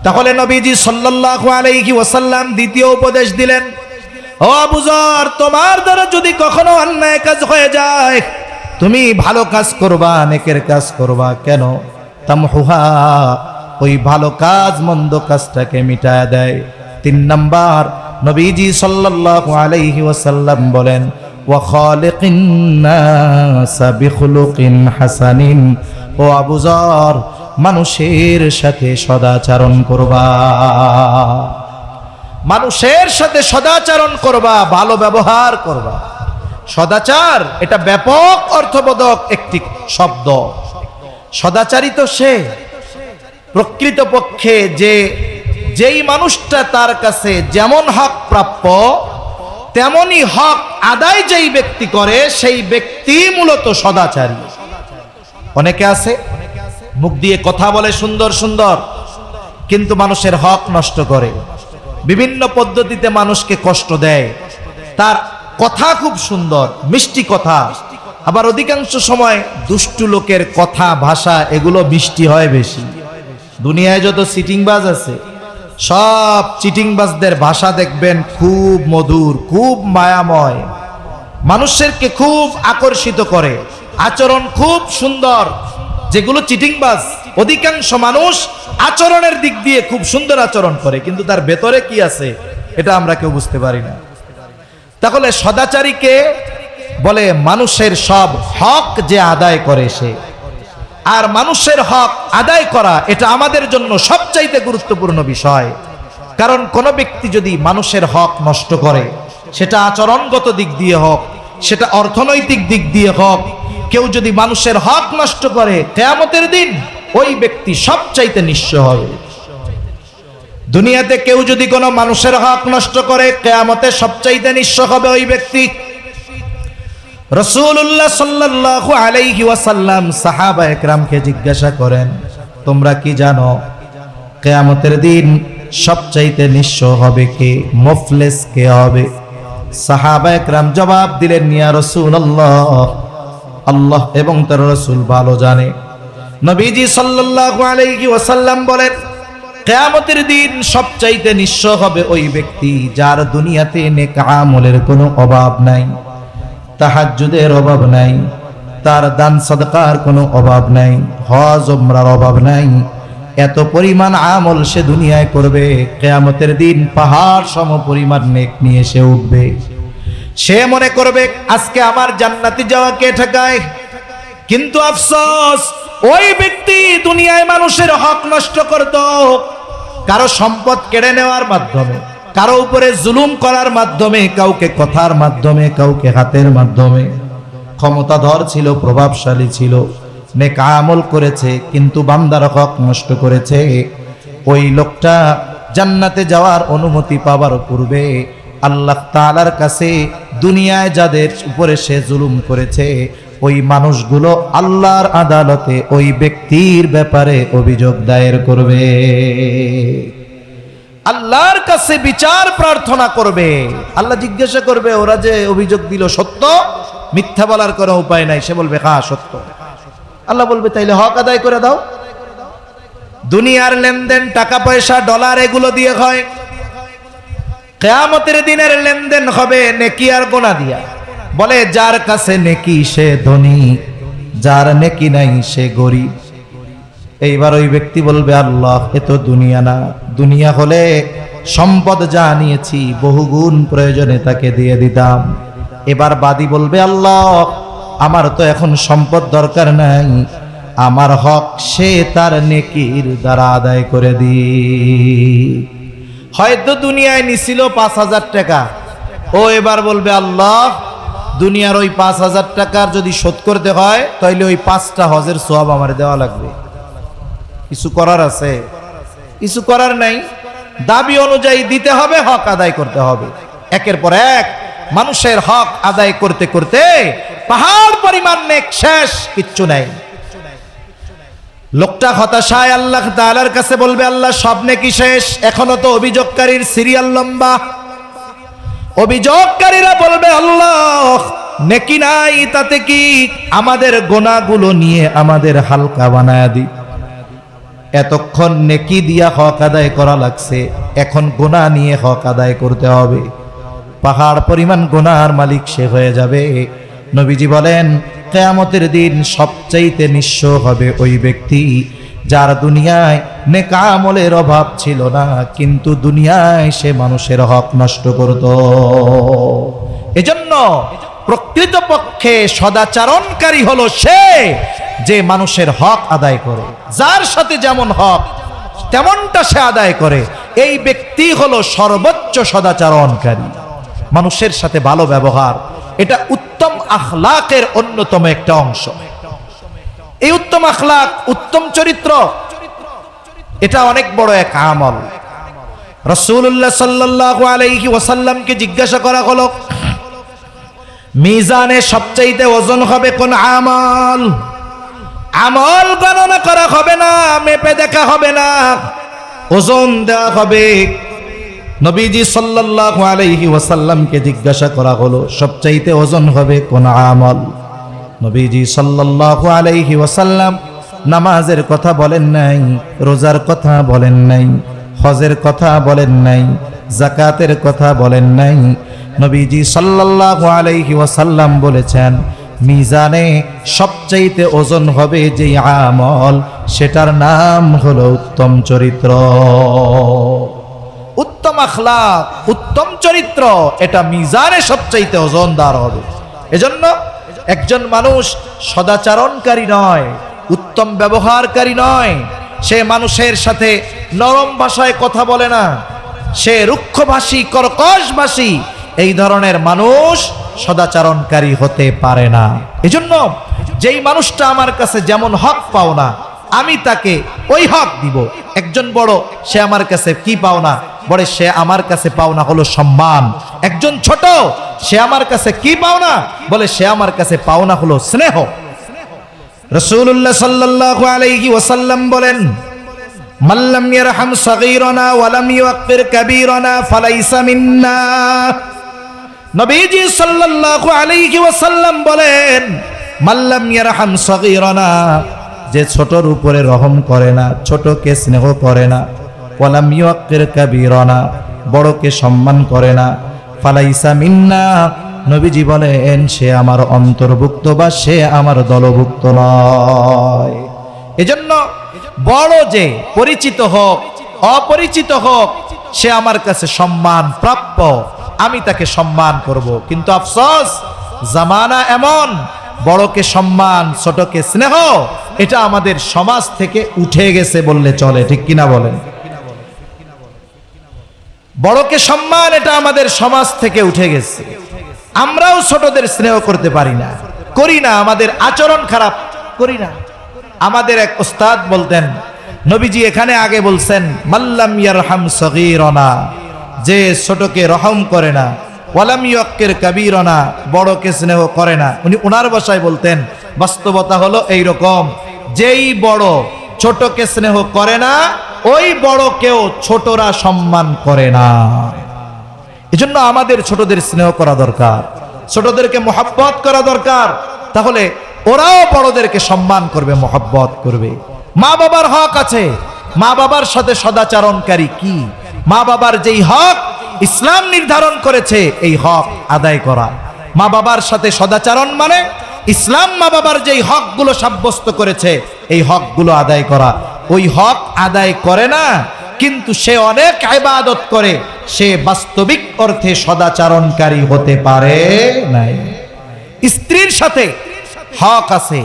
[SPEAKER 1] তাহলে নবীজি সাল্লাল্লাহু আলাইহি ওয়াসাল্লাম দ্বিতীয় উপদেশ দিলেন, ও আবু যর, তোমার দ্বারা যদি কখনো অন্যায় কাজ হয়ে যায়, তুমি ভালো কাজ করবা, নেকের কাজ করবা, কেন? তামহুহা, ওই ভালো কাজ মন্দ কাজটাকে মিটায়া দেয়। 3 নাম্বার, নবীজি সাল্লাল্লাহু আলাইহি ওয়াসাল্লাম বলেন, ওয়া খালিকিন নাসা বিখুলুকিন হাসানিন, ও আবু যর, মানুষের সাথে সদাচরণ করবা, মানুষের সাথে সদাচরণ করবা, ভালো ব্যবহার করবা। সদাচার এটা ব্যাপক অর্থবোধক একটি শব্দ। সদাচারী তো সে প্রকৃতপক্ষে যেই মানুষটা তার কাছে যেমন হক প্রাপ্য তেমনি হক আদায় যেই ব্যক্তি করে, সেই ব্যক্তি মূলত সদাচারী। অনেকে আছে মুখ দিয়ে কথা বলে সুন্দর সুন্দর, কিন্তু মানুষের হক নষ্ট করে, বিভিন্ন পদ্ধতিতে মানুষকে কষ্ট দেয়। তার কথা খুব সুন্দর, মিষ্টি কথা, আবার অধিকাংশ সময় দুষ্টু লোকের কথা ভাষা এগুলো মিষ্টি হয় বেশি। দুনিয়ায় যত চিটিংবাজ আছে, সব চিটিংবাজদের ভাষা দেখবেন খুব মধুর, খুব মায়াময়, মানুষেরকে খুব আকর্ষিত করে, আচরণ খুব সুন্দর। যেগুলো চিটিংবাজ, অধিকাংশ মানুষ আচরণের দিক দিয়ে খুব সুন্দর আচরণ করে, কিন্তু তার ভেতরে কি আছে এটা আমরা কেউ বুঝতে পারি না। তাহলে সদাচারীকে বলে মানুষের সব হক যে আদায় করে সে। আর মানুষের হক আদায় করা এটা আমাদের জন্য সবচাইতে গুরুত্বপূর্ণ বিষয়। কারণ কোন ব্যক্তি যদি মানুষের হক নষ্ট করে, সেটা আচরণগত দিক দিয়ে হোক, সেটা অর্থনৈতিক দিক দিয়ে হোক, কেউ যদি মানুষের হক নষ্ট করে, কিয়ামতের দিন ওই ব্যক্তি সবচাইতে নিঃস্ব হবে। দুনিয়াতে কেউ যদি কোনো মানুষের হক নষ্ট করে, কিয়ামতে সবচাইতে নিঃস্ব হবে ওই ব্যক্তি। রাসূলুল্লাহ সাল্লাল্লাহু আলাইহি ওয়াসাল্লাম সাহাবা একরামকে জিজ্ঞাসা করেন, তোমরা কি জানো কিয়ামতের দিন সবচাইতে নিঃস্ব হবে কে, মুফলিস কে হবে? সাহাবায়ে কেরাম জবাব দিলেন, ইয়া রাসূলুল্লাহ, আল্লাহ এবং তার রাসূল ভালো জানে। নবীজি সাল্লাল্লাহু আলাইহি ওয়াসাল্লাম বলেন, কিয়ামতের দিন সবচাইতে নিঃস্ব হবে ওই ব্যক্তি যার দুনিয়াতে নেক আমলের কোনো অভাব নাই, তাহাজ্জুদের অভাব নাই, তার দান সাদকার কোনো অভাব নাই, হজ উমরার অভাব নাই। এত পরিমাণ আমল সে দুনিয়ায় করবে, কিয়ামতের দিন পাহাড় সম পরিমাণ নেক নিয়ে সে উঠবে। সে মনে করবে আজকে আমার জান্নাতে যাওয়া কে ঠেকায়? কিন্তু আফসোস, ওই ব্যক্তি দুনিয়ায় মানুষের হক নষ্ট করত, কারো সম্পদ কেড়ে নেওয়ার মাধ্যমে, কারো উপরে জুলুম করার মাধ্যমে, কাউকে কথার মাধ্যমে, কাউকে হাতের মাধ্যমে। ক্ষমতাধর ছিল, প্রভাবশালী ছিল, নেক আমল করেছে, কিন্তু বান্দার হক নষ্ট করেছে। ওই লোকটা জান্নাতে যাওয়ার অনুমতি পাবার পূর্বে আল্লাহ তাআলার কাছে দুনিয়ায় যাদের উপরে সে জুলুম করেছে ওই মানুষগুলো আল্লাহর আদালতে ওই ব্যক্তির ব্যাপারে অভিযোগ দায়ের করবে, আল্লাহর কাছে বিচার প্রার্থনা করবে। আল্লাহ জিজ্ঞাসা করবে, ওরা যে অভিযোগ দিল সত্য? মিথ্যা বলার কোনো উপায় নাই। সে বলবে হ্যাঁ সত্য। আল্লাহ বলবে তাইলে হক আদায় করে দাও। দুনিয়ার লেনদেন, টাকা পয়সা, ডলার, এগুলো দিয়ে হয়। কিয়ামতের দিনের লেনদেন হবে নেকি আর গোনা দিয়া। বলে যার কাছে নেকি সে ধনী, যার নেকি নাই সে গরিব। এইবার ওই ব্যক্তি বলবে, আল্লাহ এ তো দুনিয়া না, দুনিয়া হলে সম্পদ যা নিয়েছি বহুগুণ প্রয়োজনে তাকে দিয়ে দিতাম। এবার বাদী বলবে, আল্লাহ আমার তো এখন সম্পদ দরকার নাই, আমার হক সে তার নেকির দ্বারা আদায় করে দি। হয়তো দুনিয়ায় নিছিল ৫,০০০ টাকা, ও এবার বলবে, আল্লাহ দুনিয়ার ওই ৫,০০০ টাকার যদি শোধ করতে হয় তাহলে ওই ৫টা হজের সওয়াব আমার দেওয়া লাগবে। কিছু করার আছে? কিছু করার নাই। দাবি অনুযায়ী দিতে হবে, হক আদায় করতে হবে। একের পর এক মানুষের হক আদায় করতে করতে পাহাড় পরিমাণ নেক শেষ, কিচ্ছু নাই। লোকটা হতাশায় আল্লাহ তাআলার কাছে বলবে, আল্লাহ সব নেকি শেষ, এখনো তো অভিযোগকারীর সিরিয়াল লম্বা। অভিযোগকারীরা বলবে, আল্লাহ নেকি নাই তাতে কি, আমাদের গোনাগুলো নিয়ে আমাদের হালকা বানায়া দি। এতক্ষণ নেকি দিয়া হক আদায় করা লাগছে, এখন গোনা নিয়ে হক আদায় করতে হবে। পাহাড় পরিমাণ গোনার মালিক সে হয়ে যাবে। নবীজি বলেন, কিয়ামতের দিন সবচাইতে নিঃস্ব হবে ওই ব্যক্তি যার দুনিয়ায় নেক আমলের অভাব ছিল না, কিন্তু দুনিয়ায় সে মানুষের হক নষ্ট করত। এজন্য প্রকৃতপক্ষে সদাচরণকারী হলো সে যে মানুষের হক আদায় করে, যার সাথে যেমন হক তেমনটা সে আদায় করে। এই ব্যক্তি হলো সর্বোচ্চ সদাচরণকারী। মানুষের সাথে ভালো ব্যবহার, এটা উত্তম আখলাকের অন্যতম একটা অংশ। এই উত্তম আখলাক, উত্তম চরিত্র, এটা অনেক বড় এক আমল। রাসূলুল্লাহ সাল্লাল্লাহু আলাইহি ওয়াসাল্লামকে জিজ্ঞাসা করা হলো, মিজানে সবচাইতে ওজন হবে কোন আমল? আমল গণনা করা হবে না, মেপে দেখা হবে না, ওজন দেওয়া হবে। নবীজি সাল্লাল্লাহু আলাইহি ওয়াসাল্লামকে জিজ্ঞাসা করা হলো, সবচাইতে ওজন হবে কোন আমল? নবীজি সাল্লাল্লাহু আলাইহি ওয়াসাল্লাম নামাজের কথা বলেন নাই, রোজার কথা বলেন নাই, হজের কথা বলেন নাই, যাকাতের কথা বলেন নাই। নবীজি সাল্লাল্লাহু আলাইহি ওয়াসাল্লাম বলেছেন, মিজানে সবচাইতে ওজন হবে যে আমল, সেটার নাম হলো উত্তম চরিত্র। উত্তম আখলাক, উত্তম চরিত্র, এটা মিজানে সবচাইতে ওজনদার হবে। এজন্য একজন মানুষ সদাচরণকারী নয়, উত্তম ব্যবহারকারী নয়, সে মানুষের সাথে নরম ভাষায় কথা বলে না, সে রুক্ষভাষী, কর্কশভাষী, এই ধরনের মানুষ সদাচরণকারী হতে পারে না। এজন্য যেই মানুষটা আমার কাছে যেমন হক পাও না, আমি তাকে ওই হক দিব। একজন বড়, সে আমার কাছে কি পাওনা? বলে সে আমার কাছে পাওনা হলো সম্মান। একজন ছোট, সে আমার কাছে কি পাওনা? বলে সে আমার কাছে পাওনা হলো স্নেহ। রাসূলুল্লাহ সাল্লাল্লাহু আলাইহি ওয়াসাল্লাম বলেন, মাল্লাম ইয়ারহাম সাগীরানা ওয়া লাম ইউক্কির কাবীরানা ফালাইসা মিন্না। নবীজি সাল্লাল্লাহু আলাইহি ওয়াসাল্লাম বলেন, মাল্লাম ইয়ারহাম সাগীরানা, যে ছোটর উপরে রহম করে না, ছোটকে স্নেহ করে না, ওয়া লাম ইউক্কির কাবীরানা, বড়কে সম্মান করে না, ফালাইসা মিন্না, নবীজি বলেন সে আমার অন্তর্ভুক্ত বা সে আমার দলভুক্ত নয়। এজন্য বড় যে পরিচিত হোক অপরিচিত হোক, সে আমার কাছে সম্মান প্রাপ্য, আমি তাকে সম্মান করব। কিন্তু আফসোস, জামানা এমন, বড়কে সম্মান ছোটকে স্নেহ, এটা আমাদের সমাজ থেকে উঠে গেছে বললে চলে, ঠিক কিনা বলেন? বড়কে সম্মান এটা আমাদের সমাজ থেকে উঠে গেছে। আমরাও ছোটদের স্নেহ করতে পারি না, করি না, আমাদের আচরণ খারাপ, করি না। আমাদের এক উস্তাদ বলতেন, নবীজি এখানে আগে বলছেন মাল্লাম ইয়ারহাম সগীরানা, যে ছোটকে রহম করে না, ওয়ালাম ইউক্কির কাবীরানা, বড়কে স্নেহ করে না। উনি ওনার ভাষায় বলতেন, বাস্তবতা হলো এই রকম, যেই বড় ছোটকে স্নেহ করে না, ওই বড়কেও ছোটরা সম্মান করে না। এজন্য আমাদের ছোটদের স্নেহ করা দরকার, ছোটদেরকে মহব্বত করা দরকার, তাহলে ওরাও বড়দেরকে সম্মান করবে, মহব্বত করবে। মা বাবার হক আছে, মা বাবার সাথে সদাচরণকারী কি? মা বাবার যেই হক ইসলাম নির্ধারণ করেছে, এই হক আদায় করা। মা বাবার সাথে সদাচরণ মানে ইসলাম মা বাবার যেই হকগুলো সাব্যস্ত করেছে, এই হকগুলো আদায় করা। ওই হক আদায় করে না, কিন্তু সে অনেক ইবাদত করে, সে বাস্তবিক অর্থে সদাচরণকারী হতে পারে নাই। স্ত্রীর সাথে হক আছে,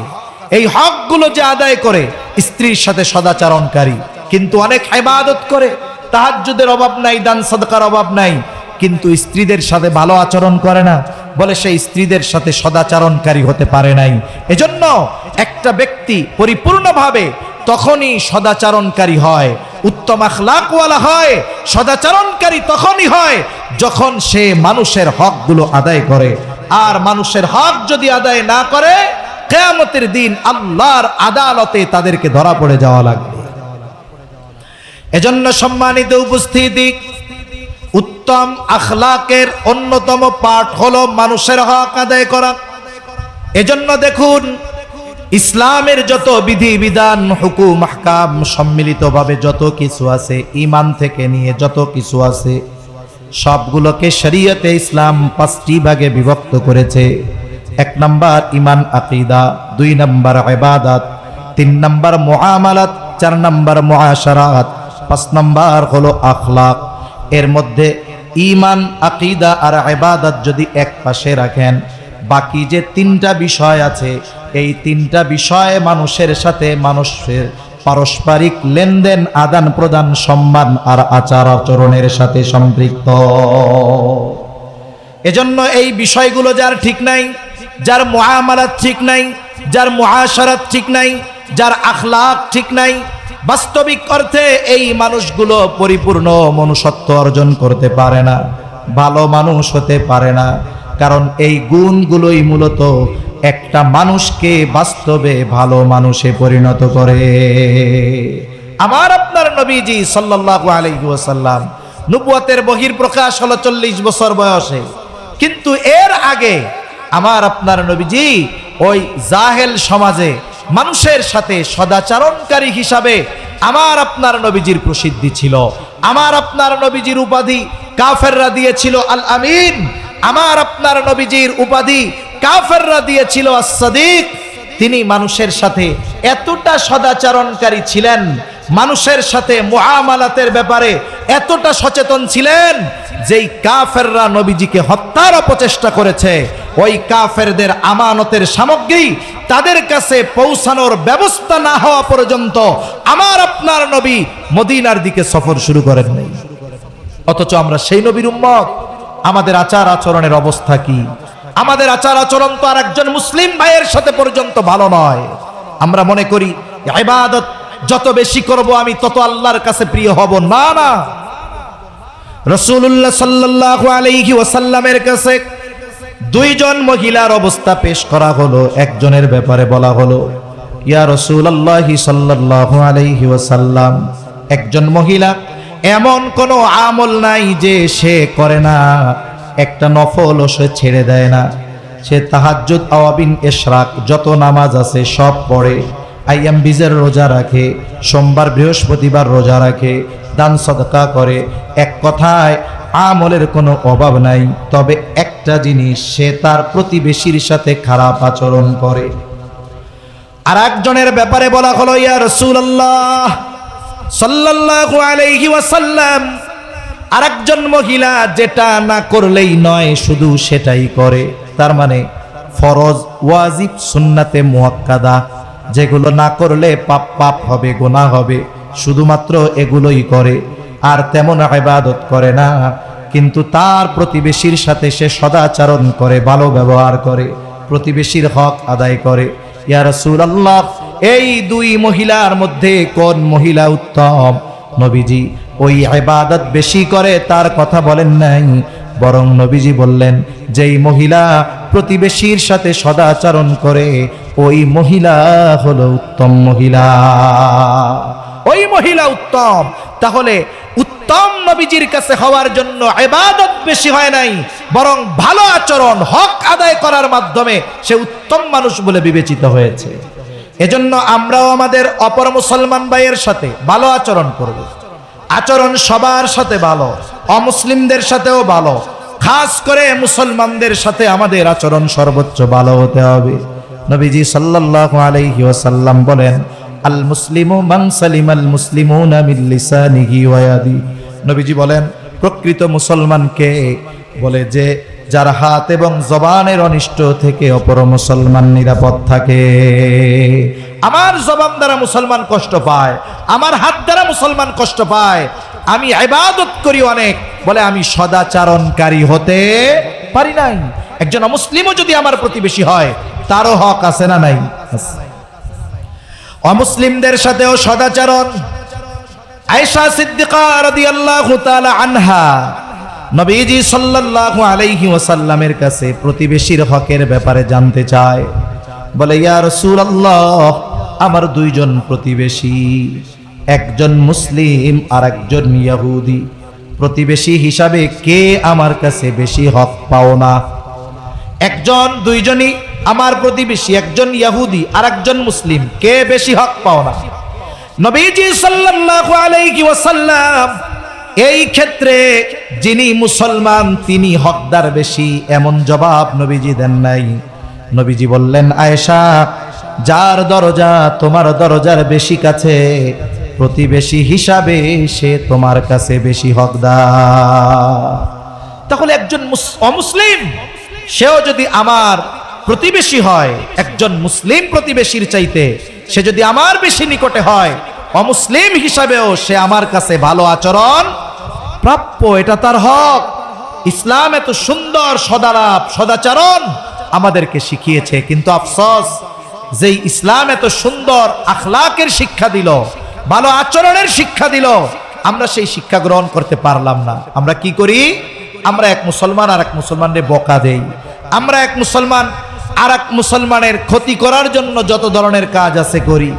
[SPEAKER 1] এই হকগুলো যে আদায় করে, স্ত্রীর সাথে সদাচরণকারী, কিন্তু অনেক ইবাদত করে, তাহাজ্জুদের অভাব নাই, দান সাদকার অভাব নাই, কিন্তু স্ত্রীদের সাথে ভালো আচরণ করে না, বলে সেই স্ত্রীদের সাথে সদাচরণকারী হতে পারে নাই। এজন্য একটা ব্যক্তি পরিপূর্ণভাবে তখনই সদাচরণকারী হয়, উত্তম আখলাকওয়ালা হয়, সদাচরণকারী তখনই হয় যখন সে মানুষের হকগুলো আদায় করে। আর মানুষের হক যদি আদায় না করে, কিয়ামতের দিন আল্লাহর আদালতে তাদেরকে ধরা পড়ে যাওয়া লাগবে। এজন্য সম্মানিত উপস্থিতি, উত্তম আখলাকের অন্যতম পাঠ হলো মানুষের হক আদায় করা। এজন্য দেখুন, ইসলামের যত বিধি বিধান, হুকুম আহকাম সম্মিলিতভাবে যত কিছু আছে, ঈমান থেকে নিয়ে যত কিছু আছে, সবগুলোকে শরীয়তে ইসলাম 5টি ভাগে বিভক্ত করেছে। 1 নাম্বার ঈমান আকীদা, 2 নাম্বার ইবাদত, 3 নাম্বার মুআমালাত, 4 নাম্বার মুআশারাত, 5 নাম্বার হলো আখলাক। এর মধ্যে ঈমান আকীদা আর ইবাদত যদি এক পাশে রাখেন, বাকি যে 3টা বিষয় আছে, এই 3টা বিষয় মানুষের সাথে মানুষের পারস্পরিক লেনদেন, আদান প্রদান, সম্মান আর আচার আচরণের সাথে সম্পৃক্ত। এজন্য এই বিষয়গুলো যার ঠিক নাই, যার মুআমালাত ঠিক নাই, যার মুআশারাত ঠিক নাই, যার আখলাক ঠিক নাই, বাস্তবিক অর্থে এই মানুষগুলো পরিপূর্ণ মনুষ্যত্ব অর্জন করতে পারে না, ভালো মানুষ হতে পারে না। কারণ এই গুণগুলোই মূলত একটা মানুষকে বাস্তবে ভালো মানুষে পরিণত করে। আমার আপনার নবীজি সাল্লাল্লাহু আলাইহি ওয়াসাল্লাম নবুয়তের বহির্প্রকাশ হলো 40 বছর বয়সে, কিন্তু এর আগে আমার আপনার নবীজি ওই জাহেল সমাজে মানুষের সাথে সদাচরণকারী হিসাবে আমার আপনার নবীজির প্রসিদ্ধি ছিল। আমার আপনার নবীজির উপাধি কাফেররা দিয়েছিল আল আমিন, আমার আপনার নবীজির উপাধি কাফেররা দিয়েছিল as-সাদিক। তিনি মানুষের সাথে এতটা সদাচরণকারী ছিলেন, মানুষের সাথে মুআমালাতের ব্যাপারে এতটা সচেতন ছিলেন, যেই কাফেররা নবীজিকে হত্যার অপচেষ্টা করেছে, ওই কাফেরদের আমানতের সামগ্রী তাদের কাছে পৌঁছানোর ব্যবস্থা না হওয়া পর্যন্ত আমার আপনার নবী মদিনার দিকে সফর শুরু করেন নাই। অথচ আমরা সেই নবীর উম্মত। আমাদের আচার আচরণের অবস্থা কি? আমাদের আচার আচরণ তো আর একজন মুসলিম ভাইয়ের সাথে পর্যন্ত ভালো নয়। আমরা মনে করি ইবাদত যত বেশি করব আমি তত আল্লাহর কাছে প্রিয় হব। না না, রাসূলুল্লাহ সাল্লাল্লাহু আলাইহি ওয়াসাল্লামের কাছে 2 জন মহিলার অবস্থা পেশ করা হলো। একজনের ব্যাপারে বলা হলো, ইয়া রাসূলুল্লাহ সাল্লাল্লাহু আলাইহি ওয়াসাল্লাম, একজন মহিলা এমন কোনো আমল নাই যে সে করে না, একটা নফলও সে ছেড়ে দেয় না। সে তাহাজ্জুদ, আওয়াবিন, ইশরাক যত নামাজ আছে সব পড়ে, আইয়াম বিজের রোজা রাখে, সোমবার বৃহস্পতিবার রোজা রাখে, দান সদকা করে, এক কথায় আমলের কোনো অভাব নাই। তবে একটা জিনিস, সে তার প্রতিবেশীর সাথে খারাপ আচরণ করে। আর একজনের ব্যাপারে বলা হলো, ইয়া রাসূলুল্লাহ সাল্লাল্লাহু আলাইহি ওয়াসাল্লাম, আরেকজন মহিলা যেটা না করলেই নয় শুধু সেটাই করে। তার মানে ফরজ, ওয়াজিব, সুন্নাতে মুআক্কাদা যেগুলো না করলে পাপ হবে, গুনাহ হবে, শুধুমাত্র এগুলোই করে, আর তেমন ইবাদত করে না। কিন্তু তার প্রতিবেশীর সাথে সে সদাচরণ করে, ভালো ব্যবহার করে, প্রতিবেশীর হক আদায় করে। ইয়া রাসূলুল্লাহ, এই দুই মহিলার মধ্যে কোন মহিলা উত্তম? নবীজি ওই ইবাদত বেশি করে তার কথা বলেন নাই, বরং নবীজি বললেন যেই মহিলা প্রতিবেশীর সাথে সদাচরণ করে ওই মহিলা হলো উত্তম মহিলা, ওই মহিলা উত্তম। তাহলে উত্তম নবীজির কাছে হওয়ার জন্য ইবাদত বেশি হয় নাই, বরং ভালো আচরণ, হক আদায় করার মাধ্যমে সে উত্তম মানুষ বলে বিবেচিত হয়েছে। এজন্য আমরাও আমাদের অপর মুসলমান ভাইয়ের সাথে ভালো আচরণ করব। আচরণ সবার সাথে ভালো, অমুসলিমদের সাথেও ভালো, খাস করে মুসলমানদের সাথে আমাদের আচরণ সর্বোচ্চ ভালো হতে হবে। নবীজি সাল্লাল্লাহু আলাইহি ওয়াসাল্লাম বলেন, আল মুসলিমু মান সালিমাল মুসলিমুনা মিন লিসানিহি ওয়া ইয়াদি। নবীজি বলেন, প্রকৃত মুসলমানকে বলে যে যার হাত এবং জবানের অনিষ্ট থেকে অপর মুসলমান নিরাপদ থাকে। আমার জবান দ্বারা মুসলমান কষ্ট পায়, আমার হাত দ্বারা মুসলমান কষ্ট পায়, আমি ইবাদত করি অনেক, বলে আমি সদাচরণকারী হতে পারি নাই। একজন অমুসলিমও যদি আমার প্রতিবেশী হয় তারও হক আছে না নাই? অমুসলিমদের সাথেও সদাচরণ। আয়েশা সিদ্দিকা রাদিয়াল্লাহু তাআলা আনহা নবীজি সাল্লাল্লাহু আলাইহি ওয়াসাল্লামের কাছে প্রতিবেশীর হকের ব্যাপারে জানতে চায়। বলে, ইয়া রাসূলুল্লাহ, আমার দুইজন প্রতিবেশী, একজন মুসলিম আর একজন ইহুদি। প্রতিবেশী হিসাবে কে আমার কাছে বেশি হক পাও না? দুইজনই আমার প্রতিবেশী, একজন ইহুদি আর একজন মুসলিম, কে বেশি হক পাও না? নবীজি সাল্লাল্লাহু আলাইহি ওয়াসাল্লাম এই ক্ষেত্রে যিনি মুসলমান তিনি হকদার বেশি, এমন জবাব নবীজি দেন নাই। নবীজি বললেন, আয়েশা, যার দরজা তোমার দরজার বেশি কাছে, প্রতিবেশী হিসাবে সে তোমার কাছে বেশি হকদার। তাহলে একজন অমুসলিম সেও যদি আমার প্রতিবেশী হয়, একজন মুসলিম প্রতিবেশীর চাইতে সে যদি আমার বেশি নিকটে হয়, অমুসলিম হিসাবেও সে আমার কাছে ভালো আচরণ প্রাপ্য, এটা তার হক। ইসলাম এত সুন্দর সদালাপ, সদাচরণ আমাদেরকে শিখিয়েছে, কিন্তু আফসোস, যেই ইসলাম এত সুন্দর আখলাকের শিক্ষা দিল, ভালো আচরণের শিক্ষা দিল, আমরা সেই শিক্ষা গ্রহণ করতে পারলাম না। আমরা কি করি? আমরা এক মুসলমান আর এক মুসলমানের বকা দেই, আমরা এক মুসলমান আর এক মুসলমানের ক্ষতি করার জন্য যত ধরনের কাজ আছে করি,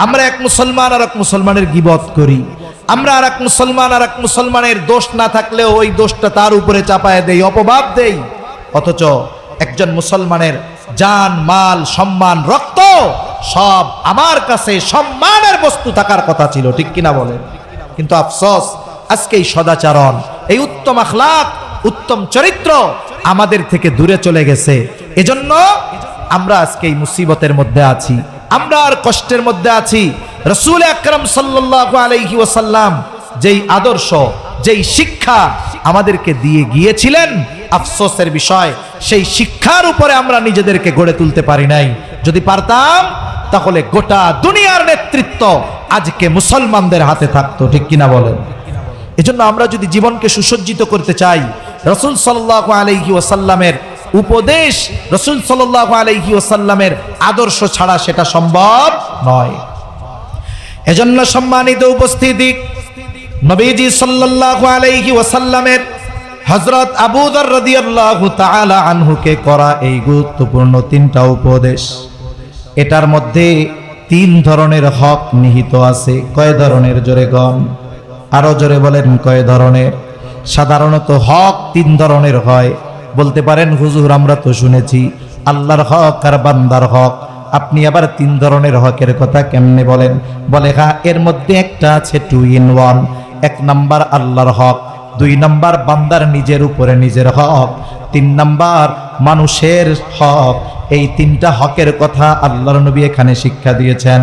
[SPEAKER 1] আমরা এক মুসলমান আর এক মুসলমানের গীবত করি, আমরা আর এক মুসলমানের দোষ না থাকলেও ওই দোষটা তার উপরে চাপায় দেই, অপবাদ দেই। অথচ একজন মুসলমানের জান, মাল, সম্মান, রক্ত সব আমার কাছে সম্মানের বস্তু থাকার কথা ছিল, ঠিক কিনা বলেন? কিন্তু আফসোস, আজকে এই সদাচরণ, এই উত্তম আখলাক, উত্তম চরিত্র আমাদের থেকে দূরে চলে গেছে। এজন্য আমরা আজকে এই মুসিবতের মধ্যে আছি, আমরা আর কষ্টের মধ্যে আছি। রাসূল আকরাম সাল্লাল্লাহু আলাইহি ওয়াসাল্লাম যেই আদর্শ, যেই শিক্ষা আমাদেরকে দিয়ে গিয়েছিলেন, আফসোসের বিষয় সেই শিক্ষার উপরে আমরা নিজেদেরকে গড়ে তুলতে পারি নাই। যদি পারতাম তাহলে গোটা দুনিয়ার নেতৃত্ব আজকে মুসলমানদের হাতে থাকতো, ঠিক কিনা বলেন? এজন্য আমরা যদি জীবনকে সুসজ্জিত করতে চাই, রাসূল সাল্লাল্লাহু আলাইহি ওয়াসাল্লামের উপদেশ, রাসূল সাল্লাল্লাহু আলাইহি ওয়াসাল্লামের আদর্শ ছাড়া সেটা সম্ভব নয়। এজন্য সম্মানিত উপস্থিতি, নবীজি সাল্লাল্লাহু আলাইহি ওয়াসাল্লামের হযরত আবু যর রাদিয়াল্লাহু তাআলা আনহুকে করা এই গুরুত্বপূর্ণ তিনটা উপদেশ, এটার মধ্যে তিন ধরনের হক নিহিত আছে। কয় ধরনের? জোরে গণ, আরো জোরে বলেন কয় ধরনের? সাধারণত হক তিন ধরনের হয়। বলতে পারেন হুজুর আমরা তো শুনেছি আল্লাহর হক আর বান্দার হক, আপনি আবার তিন ধরনের হকের কথা কেমনে বলেন? বলে হ্যাঁ, এর মধ্যে একটা আছে 2 in 1। এক নাম্বার আল্লাহর হক, 2 নাম্বার বান্দার নিজের উপরে নিজের হক, 3 নাম্বার মানুষের হক। এই তিনটা হকের কথা আল্লাহর নবী এখানে শিক্ষা দিয়েছেন।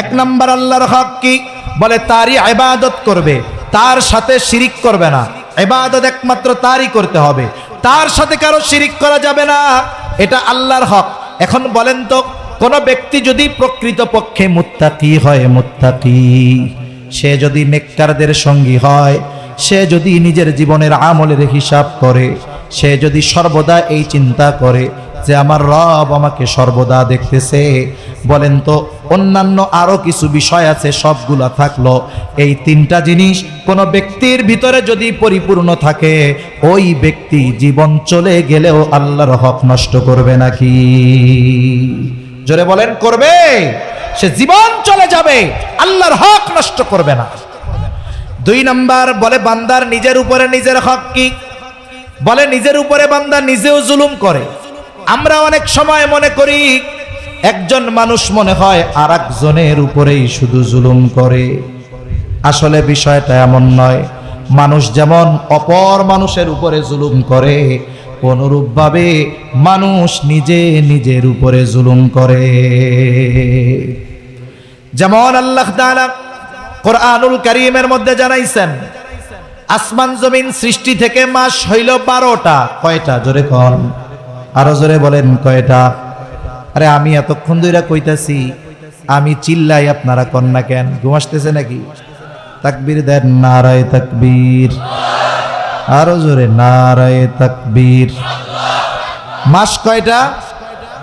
[SPEAKER 1] 1 নাম্বার আল্লাহর হক কি? বলে তারই ইবাদত করবে, তার সাথে শিরিক করবে না। ইবাদত একমাত্র তারই করতে হবে, তার সাথে কারো শিরিক করা যাবে না, এটা আল্লাহর হক। এখন বলেন তো, কোন ব্যক্তি যদি প্রকৃতপক্ষে মুত্তাকি হয়, মুত্তাকি, সে যদি নেককারদের সঙ্গী হয়, সে যদি নিজের জীবনের আমলের হিসাব করে, সে যদি সর্বদা এই চিন্তা করে যে আমার রব আমাকে সর্বদা দেখতেছে, বলেন তো অন্যান্য আরো কিছু বিষয় আছে সবগুলা থাকলো, এই তিনটা জিনিস কোন ব্যক্তির ভিতরে যদি পরিপূর্ণ থাকে, ওই ব্যক্তি জীবন চলে গেলেও আল্লাহর হক নষ্ট করবে নাকি? জোরে বলেন করবে? সে জীবন চলে যাবে, আল্লাহর হক নষ্ট করবে না। 2 নাম্বার বলে বান্দার নিজের উপরে নিজের হক কি? বলে নিজের উপরে বান্দা নিজেও জুলুম করে। আমরা অনেক সময় মনে করি একজন মানুষ মনে হয় আর একজনের উপরেই শুধু জুলুম করে। আসলে বিষয়টা এমন নয়। মানুষ যেমন অপর মানুষের উপরে জুলুম করে, অনুরূপভাবে মানুষ নিজে নিজের উপরে জুলুম করে। যেমন আল্লাহ তাআলা কোরআনুল কারীমের মধ্যে জানাইছেন, আসমান জমিন সৃষ্টি থেকে মাস হইল 12টা। কয়টা? জোরে কোন, আরো জোরে বলেন কয়টা? আরে আমি এতক্ষণ ধরে কইতাছি, আমি চিল্লাই, আপনারা কোন না কেন? ঘুম আসতেছে নাকি? তাকবীর দেন, নারায়ে তাকবীর, আরো জোরে নারায়ে তাকবীর। মাস কয়টা?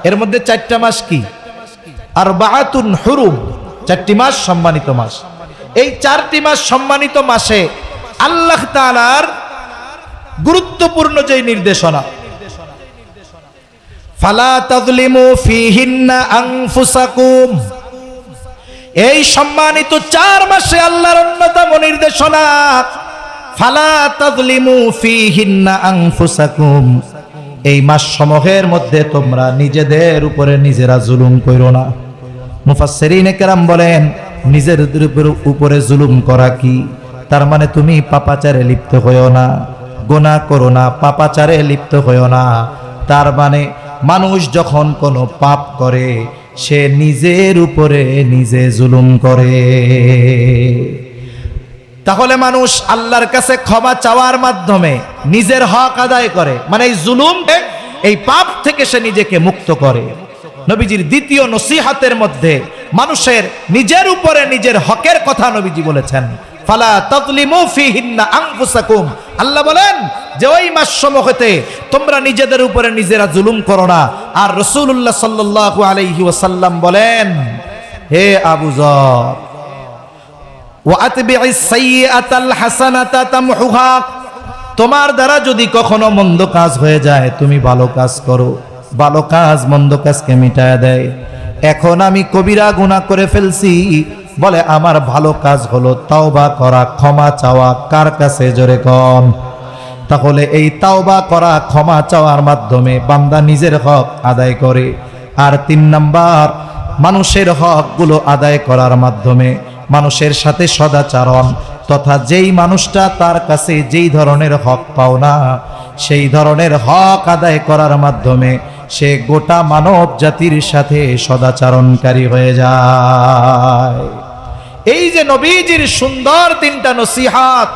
[SPEAKER 1] এর মধ্যে 4টা মাস কি? আরবাআতুন হুরুম, 4টি মাস সম্মানিত মাস। এই 4টি মাস সম্মানিত মাসে আল্লাহ তাআলার গুরুত্বপূর্ণ যে নির্দেশনা, ফালা তাযলিমু ফীহিন্না আনফুসাকুম, এই সম্মানিত 4 মাসে আল্লাহর অন্যতম নির্দেশনা, ফালা তাযলিমু ফীহিন্না আনফুসাকুম, এই মাস সমূহের মধ্যে তোমরা নিজেদের উপরে নিজেরা জুলুম করো না। মুফাসসিরিনে কেরাম বলেন, নিজের উপরে জুলুম করা কি? তার মানে তুমি পাপাচারে লিপ্ত হইও না, গুনাহ করো না, পাপাচারে লিপ্ত হইও না। তার মানে মানুষ যখন কোনো পাপ করে, সে নিজের উপরে নিজে জুলুম করে। তাহলে মানুষ আল্লাহর কাছে ক্ষমা চাওয়ার মাধ্যমে নিজের হক আদায় করে, মানে এই জুলুম, এই পাপ থেকে সে নিজেকে মুক্ত করে। নবীজির দ্বিতীয় নসিহতের মধ্যে মানুষের নিজের উপরে নিজের হকের কথা নবীজি বলেছেন, ফালা তাযলিমু ফীহিন্না আনফুসাকুম। আল্লাহ বলেন যে ওই মাস সমূহতে তোমরা নিজেদের উপরে নিজেরা জুলুম করো না। আর রাসূলুল্লাহ সাল্লাল্লাহু আলাইহি ওয়াসাল্লাম বলেন, হে আবু যর, ওয়া আতবি'is সাইয়্যাতাল হাসানাতা তামহুহা, তোমার দ্বারা যদি কখনো মন্দ কাজ হয়ে যায়, তুমি ভালো কাজ করো, ভালো কাজ মন্দ কাজকে মিটায় দেয়। এখন আমি কবিরা গুনাহ করে ফেলছি, বলে আমার ভালো কাজ হলো তাওবা করা, ক্ষমা চাওয়া। কার কাছে? জোরে কোন। তাহলে এই তাওবা করা, ক্ষমা চাওয়ার মাধ্যমে বান্দা নিজের হক আদায় করে। আর 3 নাম্বার, মানুষের হকগুলো আদায় করার মাধ্যমে মানুষের সাথে সদাচরণ, তথা যেই মানুষটা তার কাছে যেই ধরনের হক পাও না, সেই ধরনের হক আদায় করার মাধ্যমে সে গোটা মানব জাতির সাথে সদাচরণকারী হয়ে যায়। এই যে নবীজির সুন্দর 3টা নসিহত,